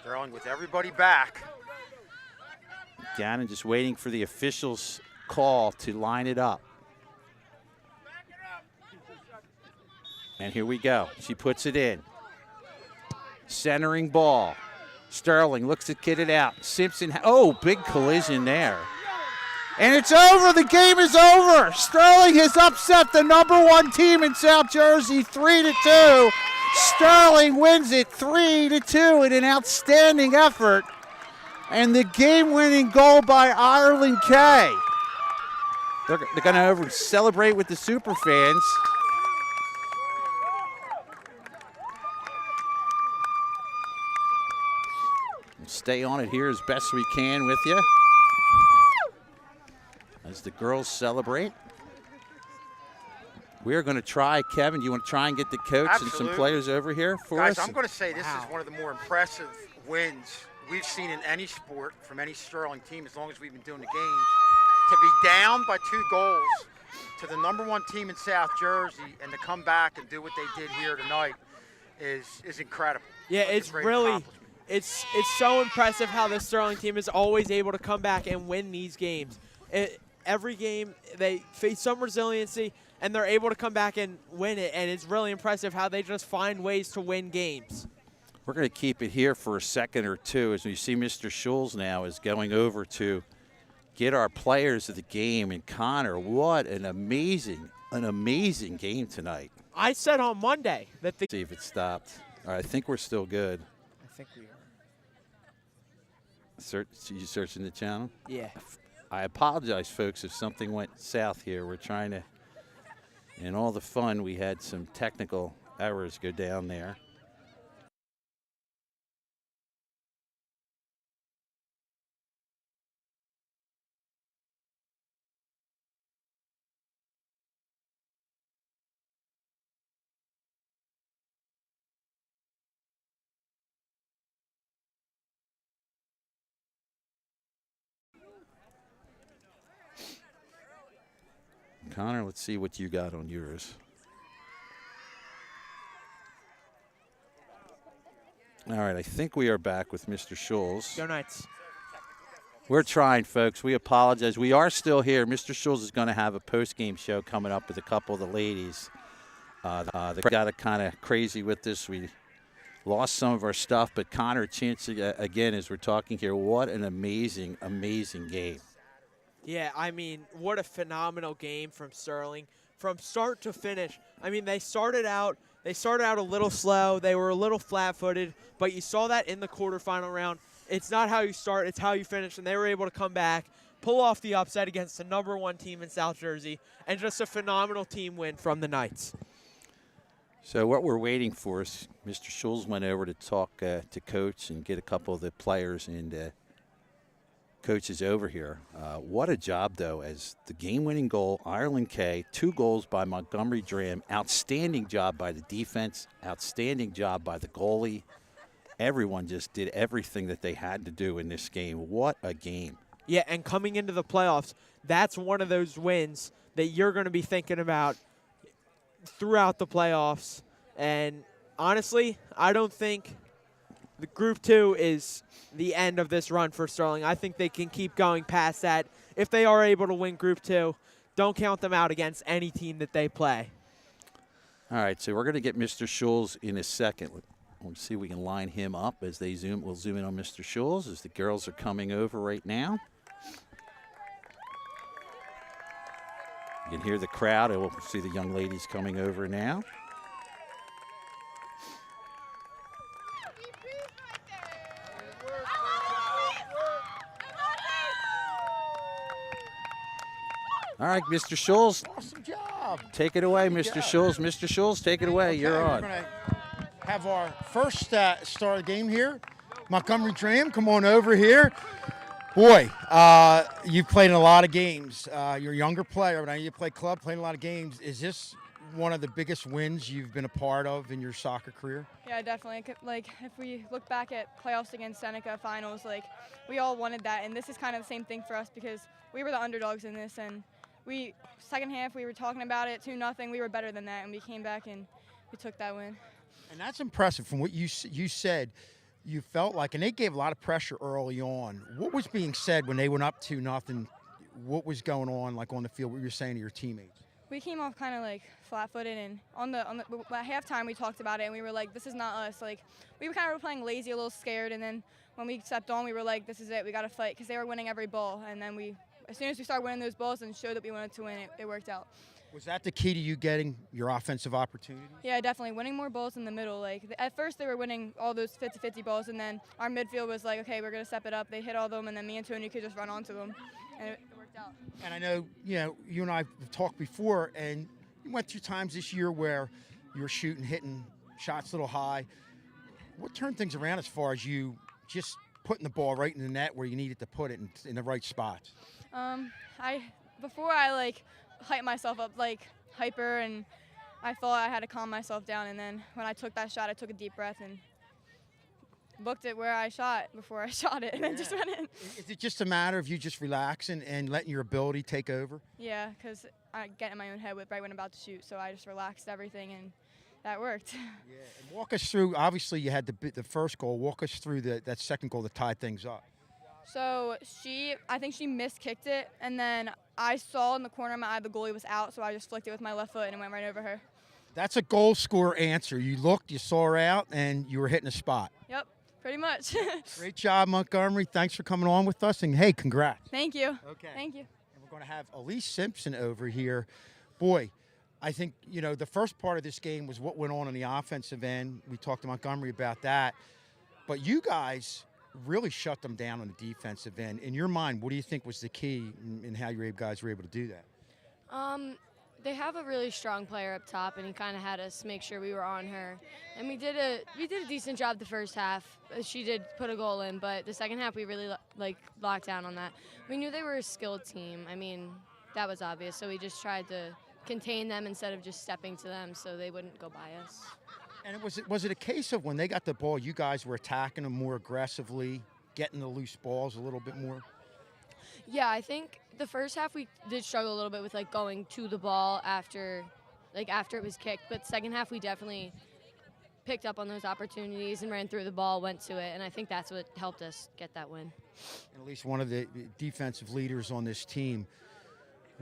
Sterling with everybody back. Gannon just waiting for the officials' call to line it up. And here we go. She puts it in. Centering ball. Sterling looks to kid it out. Simpson, oh, big collision there. And it's over. The game is over. Sterling has upset the #1 team in South Jersey 3-2. Sterling wins it 3-2 in an outstanding effort. And the game-winning goal by Ireland Kay. They're going to over celebrate with the super fans. We'll stay on it here as best we can with you as the girls celebrate. We're going to try, Kevin, you want to try and get the coach and some players over here for us? Guys, I'm going to say this is one of the more impressive wins we've seen in any sport from any Sterling team as long as we've been doing the games. To be down by 2 goals to the #1 team in South Jersey and to come back and do what they did here tonight is incredible. Yeah, it's really, it's so impressive how the Sterling team is always able to come back and win these games. Every game they face some resiliency and they're able to come back and win it, and it's really impressive how they just find ways to win games. We're going to keep it here for a second or two as we see Mr. Schulz now is going over to get our players of the game. And Connor, what an amazing game tonight. I said on Monday that the see if it stopped. All right, I think we're still good. I think we are. You searching the channel? Yeah. I apologize, folks, if something went south here. We're trying to, in all the fun, we had some technical errors go down there. Connor, let's see what you got on yours. All right, I think we are back with Mr. Schulz. Go Knights. We're trying, folks. We apologize. We are still here. Mr. Schulz is going to have a post-game show coming up with a couple of the ladies. They got it kind of crazy with this. We lost some of our stuff, but Connor, chance again as we're talking here, what an amazing, amazing game. Yeah, I mean, what a phenomenal game from Sterling from start to finish. I mean, they started out a little slow. They were a little flat-footed, but you saw that in the quarterfinal round. It's not how you start, it's how you finish, and they were able to come back, pull off the upset against the #1 team in South Jersey, and just a phenomenal team win from the Knights. So what we're waiting for is Mr. Schulz went over to talk to Coach and get a couple of the players and coaches over here. What a job, though, as the game-winning goal, Ireland K, 2 goals by Montgomery Dram. Outstanding job by the defense, outstanding job by the goalie. Everyone just did everything that they had to do in this game. What a game. Yeah, and coming into the playoffs, that's one of those wins that you're going to be thinking about throughout the playoffs. And honestly, I don't think the Group 2 is the end of this run for Sterling. I think they can keep going past that. If they are able to win Group 2, don't count them out against any team that they play. All right, so we're going to get Mr. Schulz in a second. We'll see if we can line him up as they zoom. We'll zoom in on Mr. Schulz as the girls are coming over right now. You can hear the crowd. We'll see the young ladies coming over now. All right, Mr. Schulz. Awesome job. Take it away, Mr. Schulz. Mr. Schulz, take it away. You're on. We're going to have our first start of the game here. Montgomery Dram, come on over here. Boy, you've played in a lot of games. You're a younger player, but I know you play club, playing a lot of games. Is this one of the biggest wins you've been a part of in your soccer career? Yeah, definitely. Like, if we look back at playoffs against Seneca finals, like, we all wanted that, and this is kind of the same thing for us because we were the underdogs in this, and second half, we were talking about it, 2-0. We were better than that, and we came back and we took that win. And that's impressive from what you said. You felt like, and they gave a lot of pressure early on. What was being said when they went up 2-0? What was going on, like on the field? What you were saying to your teammates? We came off kind of like flat-footed, and at halftime we talked about it, and we were like, "This is not us." Like, we were kind of playing lazy, a little scared, and then when we stepped on, we were like, "This is it. We got to fight," because they were winning every ball, and then as soon as we started winning those balls and showed that we wanted to win, it worked out. Was that the key to you getting your offensive opportunities? Yeah, definitely. Winning more balls in the middle. Like, at first they were winning all those 50-50 balls, and then our midfield was like, okay, we're going to step it up. They hit all of them, and then me and Tony could just run onto them, and it worked out. And I know, you and I have talked before, and you went through times this year where you were hitting shots a little high. What turned things around as far as you just putting the ball right in the net where you needed to put it in the right spots? Before I hyped myself up hyper, and I thought I had to calm myself down, and then when I took that shot, I took a deep breath and looked at where I shot before I shot it, and then just went in. Is it just a matter of you just relaxing and letting your ability take over? Yeah, because I get in my own head right when I'm about to shoot, so I just relaxed everything, and that worked. Yeah, and walk us through, obviously you had the first goal. Walk us through that second goal that tied things up. So I think she miskicked it, and then I saw in the corner of my eye the goalie was out, so I just flicked it with my left foot and it went right over her. That's a goal scorer answer. You looked, you saw her out, and you were hitting a spot. Yep, pretty much. Great job, Montgomery. Thanks for coming on with us, and hey, congrats. Thank you. Okay. Thank you. And we're going to have Elise Simpson over here. Boy, I think, the first part of this game was what went on the offensive end. We talked to Montgomery about that. But you guys really shut them down on the defensive end. In your mind, what do you think was the key in how you guys were able to do that? They have a really strong player up top, and he kind of had us make sure we were on her. And we did a decent job the first half. She did put a goal in, but the second half we really locked down on that. We knew they were a skilled team. I mean, that was obvious. So we just tried to contain them instead of just stepping to them so they wouldn't go by us. And was it a case of when they got the ball, you guys were attacking them more aggressively, getting the loose balls a little bit more? Yeah, I think the first half we did struggle a little bit with going to the ball after it was kicked, but second half we definitely picked up on those opportunities and ran through the ball, went to it, and I think that's what helped us get that win. And at least one of the defensive leaders on this team.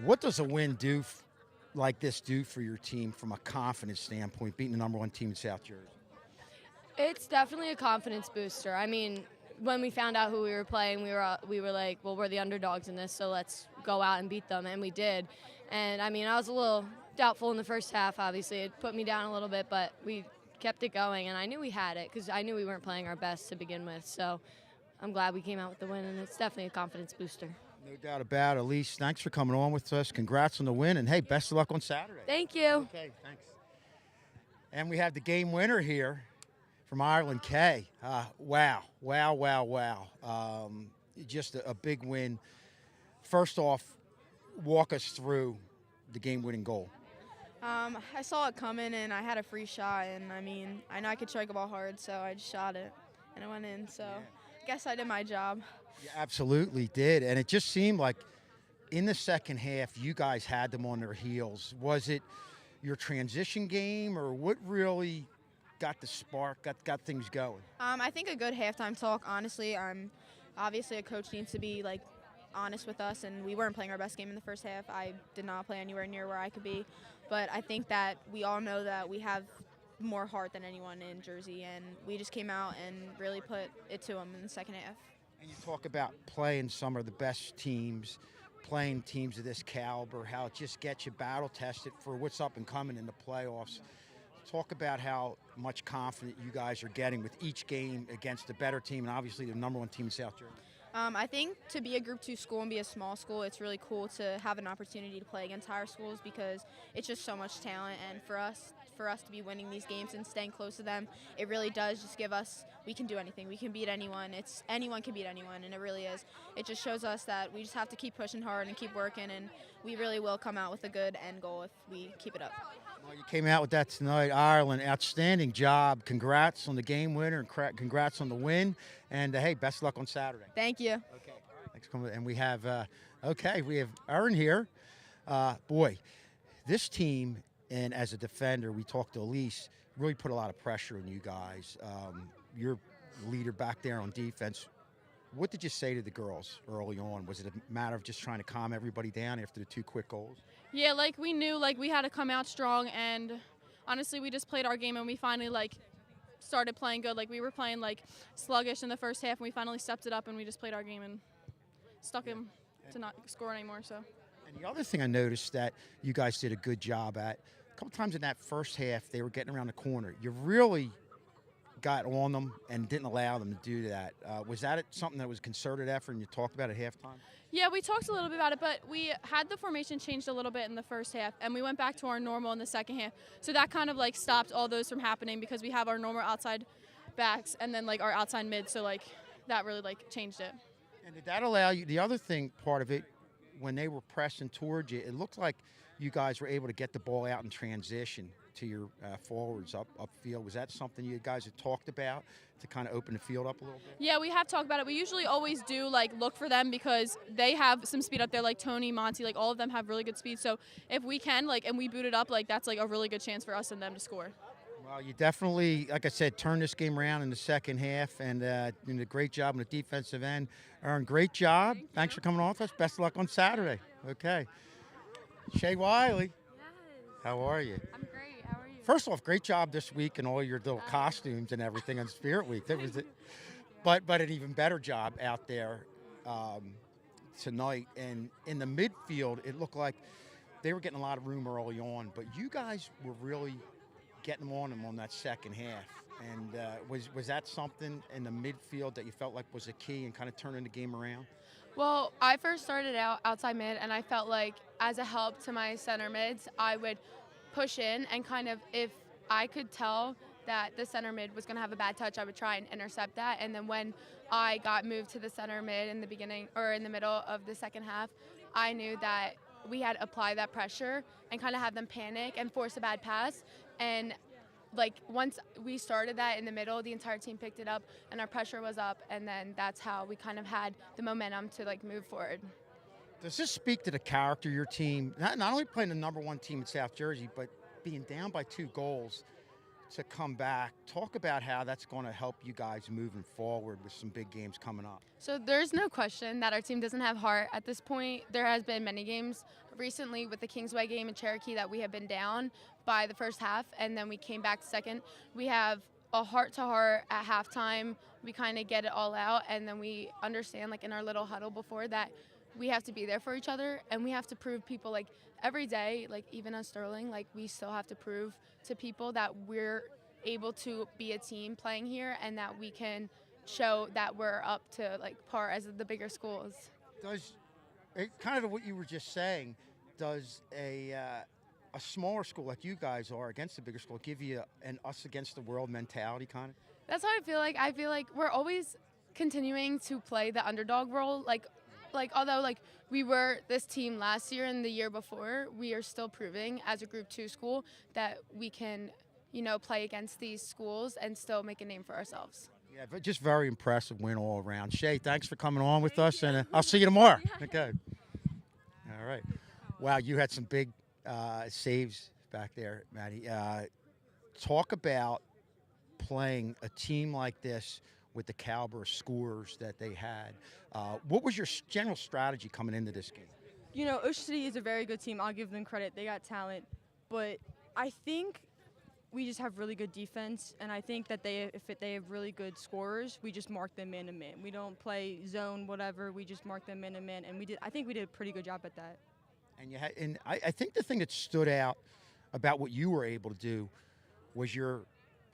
What does a win like this do for your team from a confidence standpoint, beating the #1 team in South Jersey? It's definitely a confidence booster. I mean, when we found out who we were playing, we were like, well, we're the underdogs in this, so let's go out and beat them, and we did. And I mean, I was a little doubtful in the first half. Obviously, it put me down a little bit, but we kept it going, and I knew we had it because I knew we weren't playing our best to begin with. So I'm glad we came out with the win, and it's definitely a confidence booster. No doubt about it. Elise, thanks for coming on with us. Congrats on the win, and hey, best of luck on Saturday. Thank you. Okay, thanks. And we have the game winner here from Ireland, Kay. Wow. Just a big win. First off, walk us through the game-winning goal. I saw it coming, and I had a free shot, and I mean, I know I could strike a ball hard, so I just shot it, and it went in. So I guess I did my job. You absolutely did, and it just seemed like in the second half, you guys had them on their heels. Was it your transition game, or what really got the spark, got things going? I think a good halftime talk, honestly. Obviously, a coach needs to be, like, honest with us, and we weren't playing our best game in the first half. I did not play anywhere near where I could be, but I think that we all know that we have more heart than anyone in Jersey, and we just came out and really put it to them in the second half. And you talk about playing some of the best teams, playing teams of this caliber, how it just gets you battle tested for what's up and coming in the playoffs. Talk about how much confidence you guys are getting with each game against a better team, and obviously the number one team in South Jersey. I think to be a Group 2 school and be a small school, it's really cool to have an opportunity to play against higher schools because it's just so much talent. And for us to be winning these games and staying close to them, it really does just give us, we can do anything. We can beat anyone. Anyone can beat anyone, and it really is. It just shows us that we just have to keep pushing hard and keep working, and we really will come out with a good end goal if we keep it up. Well, you came out with that tonight, Ireland. Outstanding job. Congrats on the game winner, and congrats on the win. And, hey, best of luck on Saturday. Thank you. Okay. Thanks for coming. And we have, we have Aaron here. Boy, this team, and as a defender, we talked to Elise, really put a lot of pressure on you guys. You're leader back there on defense. What did you say to the girls early on? Was it a matter of just trying to calm everybody down after the 2 quick goals? Yeah, like we knew like we had to come out strong, and honestly we just played our game and we finally like started playing good. Like we were playing like sluggish in the first half and we finally stepped it up and we just played our game and stuck him to not score anymore. So. And the other thing I noticed that you guys did a good job at, a couple times in that first half they were getting around the corner. You really got on them and didn't allow them to do that. Was that something that was a concerted effort and you talked about at halftime? Yeah, we talked a little bit about it, but we had the formation changed a little bit in the first half, and we went back to our normal in the second half. So that kind of like stopped all those from happening because we have our normal outside backs and then like our outside mid. So like that really like changed it. And did that allow you? The other thing, part of it, when they were pressing towards you, it looked like you guys were able to get the ball out in transition to your forwards upfield. Was that something you guys had talked about to kind of open the field up a little bit? Yeah, we have talked about it. We usually always do like look for them because they have some speed up there, like Tony, Monty, like all of them have really good speed. So if we can like and we boot it up, like that's like a really good chance for us and them to score. Well, you definitely, like I said, turned this game around in the second half, and did a great job on the defensive end. Aaron, great job. Thanks for coming on with us. Best of luck on Saturday. Okay. Shay Wiley. Yes. How are you? I'm great. How are you? First off, great job this week and all your little costumes and everything on Spirit Week. That was it. But an even better job out there tonight. And in the midfield, it looked like they were getting a lot of room early on, but you guys were really getting on them on that second half. And was that something in the midfield that you felt like was a key in kind of turning the game around? Well, I first started out outside mid, and I felt like as a help to my center mids, I would push in and kind of, if I could tell that the center mid was going to have a bad touch, I would try and intercept that. And then when I got moved to the center mid in the beginning or in the middle of the second half, I knew that we had to apply that pressure and kind of have them panic and force a bad pass. And like once we started that in the middle, the entire team picked it up and our pressure was up, and then that's how we kind of had the momentum to like move forward. Does this speak to the character of your team? Not only playing the number one team in South Jersey, but being down by 2 goals to come back. Talk about how that's going to help you guys moving forward with some big games coming up. So there's no question that our team doesn't have heart at this point. There has been many games recently with the Kingsway game in Cherokee that we have been down by the first half, and then we came back second. We have a heart-to-heart at halftime we kind of get it all out, and then we understand, like in our little huddle before that, we have to be there for each other, and we have to prove people, like every day, like even as Sterling, like we still have to prove to people that we're able to be a team playing here, and that we can show that we're up to like par as the bigger schools. Does kind of what you were just saying? Does a smaller school like you guys are against a bigger school give you an us against the world mentality kind of? That's how I feel like. I feel like we're always continuing to play the underdog role. Like although like we were this team last year and the year before, we are still proving as a Group 2 school that we can, play against these schools and still make a name for ourselves. Yeah, but just very impressive win all around. Shay, thanks for coming on with us, and I'll see you tomorrow. Okay. All right. Wow, you had some big saves back there, Maddie. Talk about playing a team like this with the caliber of scorers that they had. What was your general strategy coming into this game? Ocean City is a very good team. I'll give them credit. They got talent. But I think we just have really good defense, and I think that if they have really good scorers, we just mark them man to man. We don't play zone, whatever. We just mark them man to man, and I think we did a pretty good job at that. And I think the thing that stood out about what you were able to do was your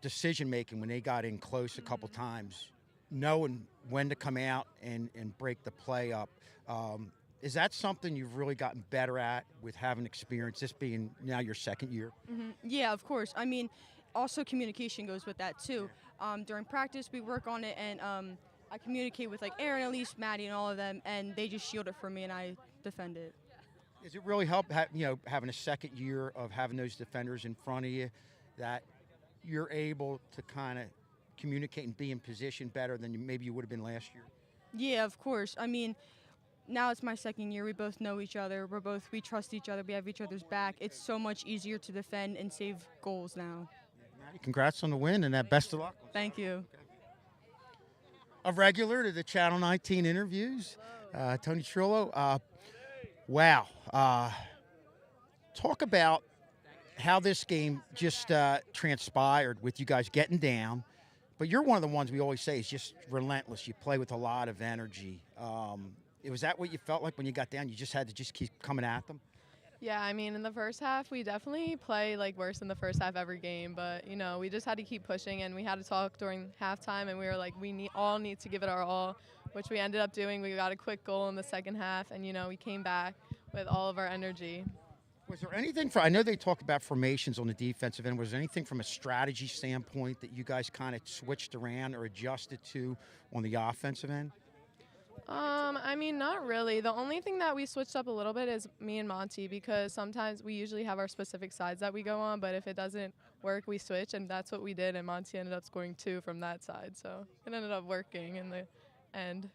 decision making when they got in close a couple times, knowing when to come out and break the play up. Is that something you've really gotten better at with having experience, this being now your second year? Mm-hmm. Yeah, of course. I mean, also communication goes with that too. During practice, we work on it, and I communicate with like Aaron, Elise, Maddie, and all of them, and they just shield it for me, and I defend it. Does it really help, having a second year of having those defenders in front of you, that you're able to kind of communicate and be in position better than maybe you would have been last year? Yeah, of course. I mean, now it's my second year. We both know each other. We trust each other. We have each other's back. It's so much easier to defend and save goals now. Maddie, congrats on the win, and best of luck. Thank you. A regular to the Channel 19 interviews, Tony Trillo. Wow. Talk about how this game just transpired with you guys getting down. But you're one of the ones we always say is just relentless. You play with a lot of energy. Was that what you felt like when you got down? You just had to just keep coming at them? Yeah, I mean, in the first half, we definitely play like worse in the first half every game. But, we just had to keep pushing, and we had to talk during halftime, and we were like, all need to give it our all, which we ended up doing. We got a quick goal in the second half, and, we came back with all of our energy. Was there anything I know they talk about formations on the defensive end. Was there anything from a strategy standpoint that you guys kind of switched around or adjusted to on the offensive end? I mean, not really. The only thing that we switched up a little bit is me and Monty, because sometimes we usually have our specific sides that we go on, but if it doesn't work, we switch, and that's what we did, and Monty ended up scoring 2 from that side, so it ended up working in the end.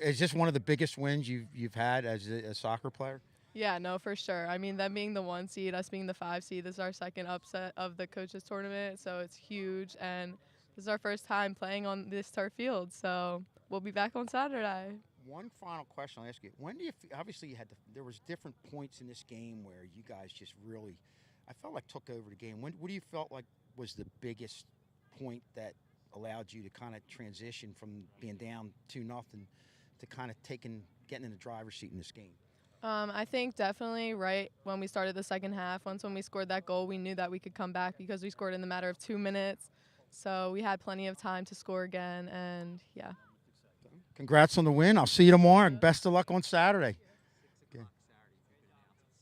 Is this one of the biggest wins you've had as a soccer player? Yeah, no, for sure. I mean, them being the 1 seed, us being the 5 seed, this is our second upset of the coaches tournament, so it's huge, and this is our first time playing on this turf field, so we'll be back on Saturday. One final question I'll ask you. When do you obviously there was different points in this game where you guys just really, I felt like took over the game. What do you felt like was the biggest point that allowed you to kind of transition from being down 2-0 to kind of getting in the driver's seat in this game? I think definitely right when we started the second half. When we scored that goal, we knew that we could come back because we scored in the matter of 2 minutes. So we had plenty of time to score again, and yeah. Congrats on the win. I'll see you tomorrow. Best of luck on Saturday.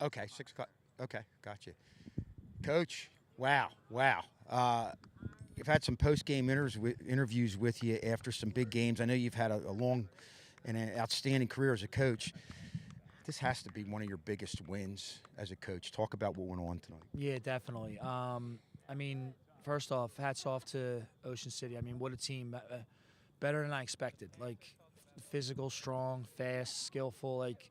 Okay, 6 o'clock. Okay, gotcha. Coach, wow. You've had some post-game interviews with you after some big games. I know you've had a long and an outstanding career as a coach. This has to be one of your biggest wins as a coach. Talk about what went on tonight. Yeah, definitely. I mean, first off, hats off to Ocean City. I mean, what a team. Better than I expected. Like, physical, strong, fast, skillful. Like,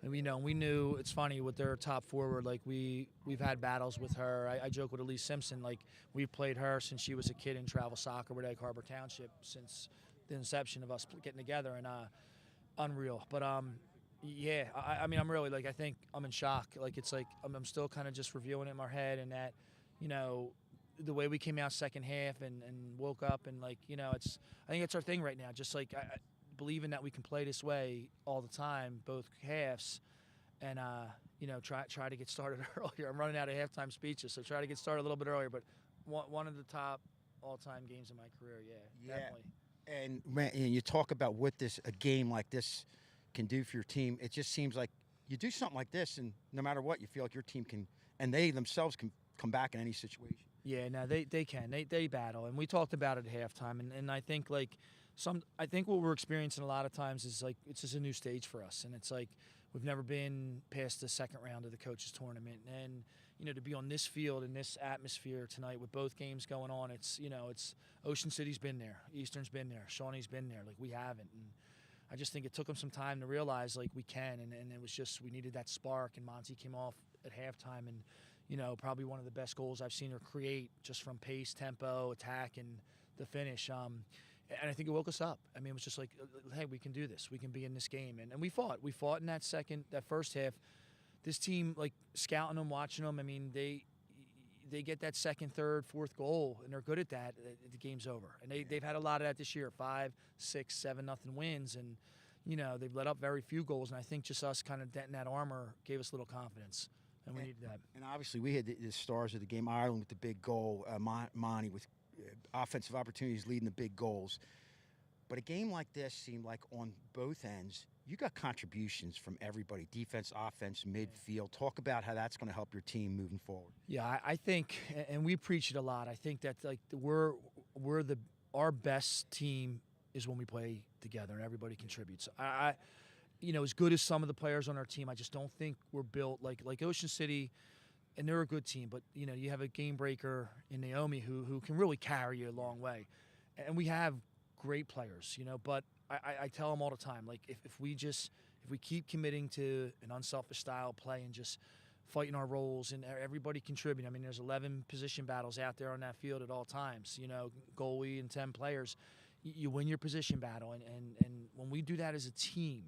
and we knew, it's funny, with their top forward, like, we've had battles with her. I joke with Elise Simpson, like, we've played her since she was a kid in travel soccer with Egg Harbor Township since the inception of us getting together, and unreal. But, yeah, I mean, I'm really, like, I think I'm in shock. Like, it's like I'm still kind of just reviewing it in my head, and that, the way we came out second half and woke up and like, you know, I think it's our thing right now. Just like believing that we can play this way all the time, both halves, and you know, try to get started earlier. I'm running out of halftime speeches, so try to get started a little bit earlier. But one of the top all-time games in my career, definitely. And man, you talk about what a game like this can do for your team. It just seems like you do something like this, and no matter what, you feel like your team can, and they themselves can come back in any situation. Yeah, no, they can. They battle, and we talked about it at halftime. And I think like I think what we're experiencing a lot of times is like it's just a new stage for us, and it's like we've never been past the second round of the coaches tournament, and you know, to be on this field in this atmosphere tonight with both games going on, it's, you know, it's Ocean City's been there, Eastern's been there, Shawnee's been there, like we haven't. And I just think it took them some time to realize like we can, and it was just we needed that spark, and Monty came off at halftime and, you know, probably one of the best goals I've seen her create just from pace, tempo, attack, and the finish. And I think it woke us up. I mean, it was just like, hey, we can do this. We can be in this game. And we fought. We fought in that first half. This team, like scouting them, watching them, I mean, they get that second, third, fourth goal, and they're good at that. The game's over. And they've had a lot of that this year, 5, 6, 7-0 wins. And, you know, they've let up very few goals. And I think just us kind of denting that armor gave us a little confidence. And we needed that. And obviously, we had the stars of the game, Ireland with the big goal, Monty with offensive opportunities leading the big goals. But a game like this seemed like on both ends, you got contributions from everybody, defense, offense, midfield. Talk about how that's going to help your team moving forward. Yeah, I think, and we preach it a lot, I think that like our best team is when we play together and everybody contributes. You know, as good as some of the players on our team, I just don't think we're built like Ocean City, and they're a good team. But, you know, you have a game breaker in Naomi who can really carry you a long way. And we have great players, you know, but I tell them all the time, like if we keep committing to an unselfish style of play and just fighting our roles and everybody contributing. I mean, there's 11 position battles out there on that field at all times, you know, goalie and 10 players. You win your position battle, and when we do that as a team,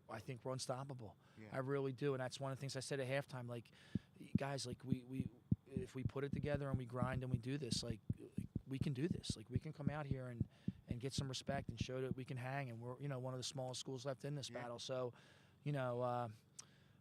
I think we're unstoppable. Yeah. I really do, and that's one of the things I said at halftime. Like, guys, like we if we put it together and we grind and we do this, like we can do this. Like we can come out here and get some respect and show that we can hang, and we're, you know, one of the smallest schools left in this battle. So, you know,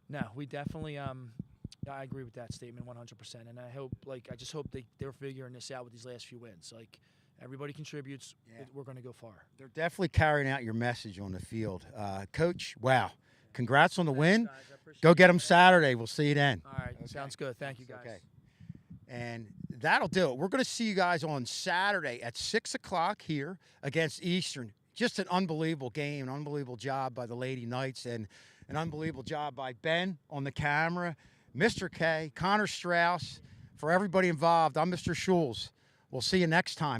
no, we definitely I agree with that statement 100%, and I just hope they're figuring this out with these last few wins. Like, everybody contributes. Yeah. We're going to go far. They're definitely carrying out your message on the field. Coach, wow. Congrats on the win. Guys, go get them Saturday. We'll see you then. All right. Okay. Sounds good. Thank you, guys. Okay. And that'll do it. We're going to see you guys on Saturday at 6 o'clock here against Eastern. Just an unbelievable game, an unbelievable job by the Lady Knights, and an unbelievable job by Ben on the camera, Mr. K, Connor Strauss. For everybody involved, I'm Mr. Schulz. We'll see you next time.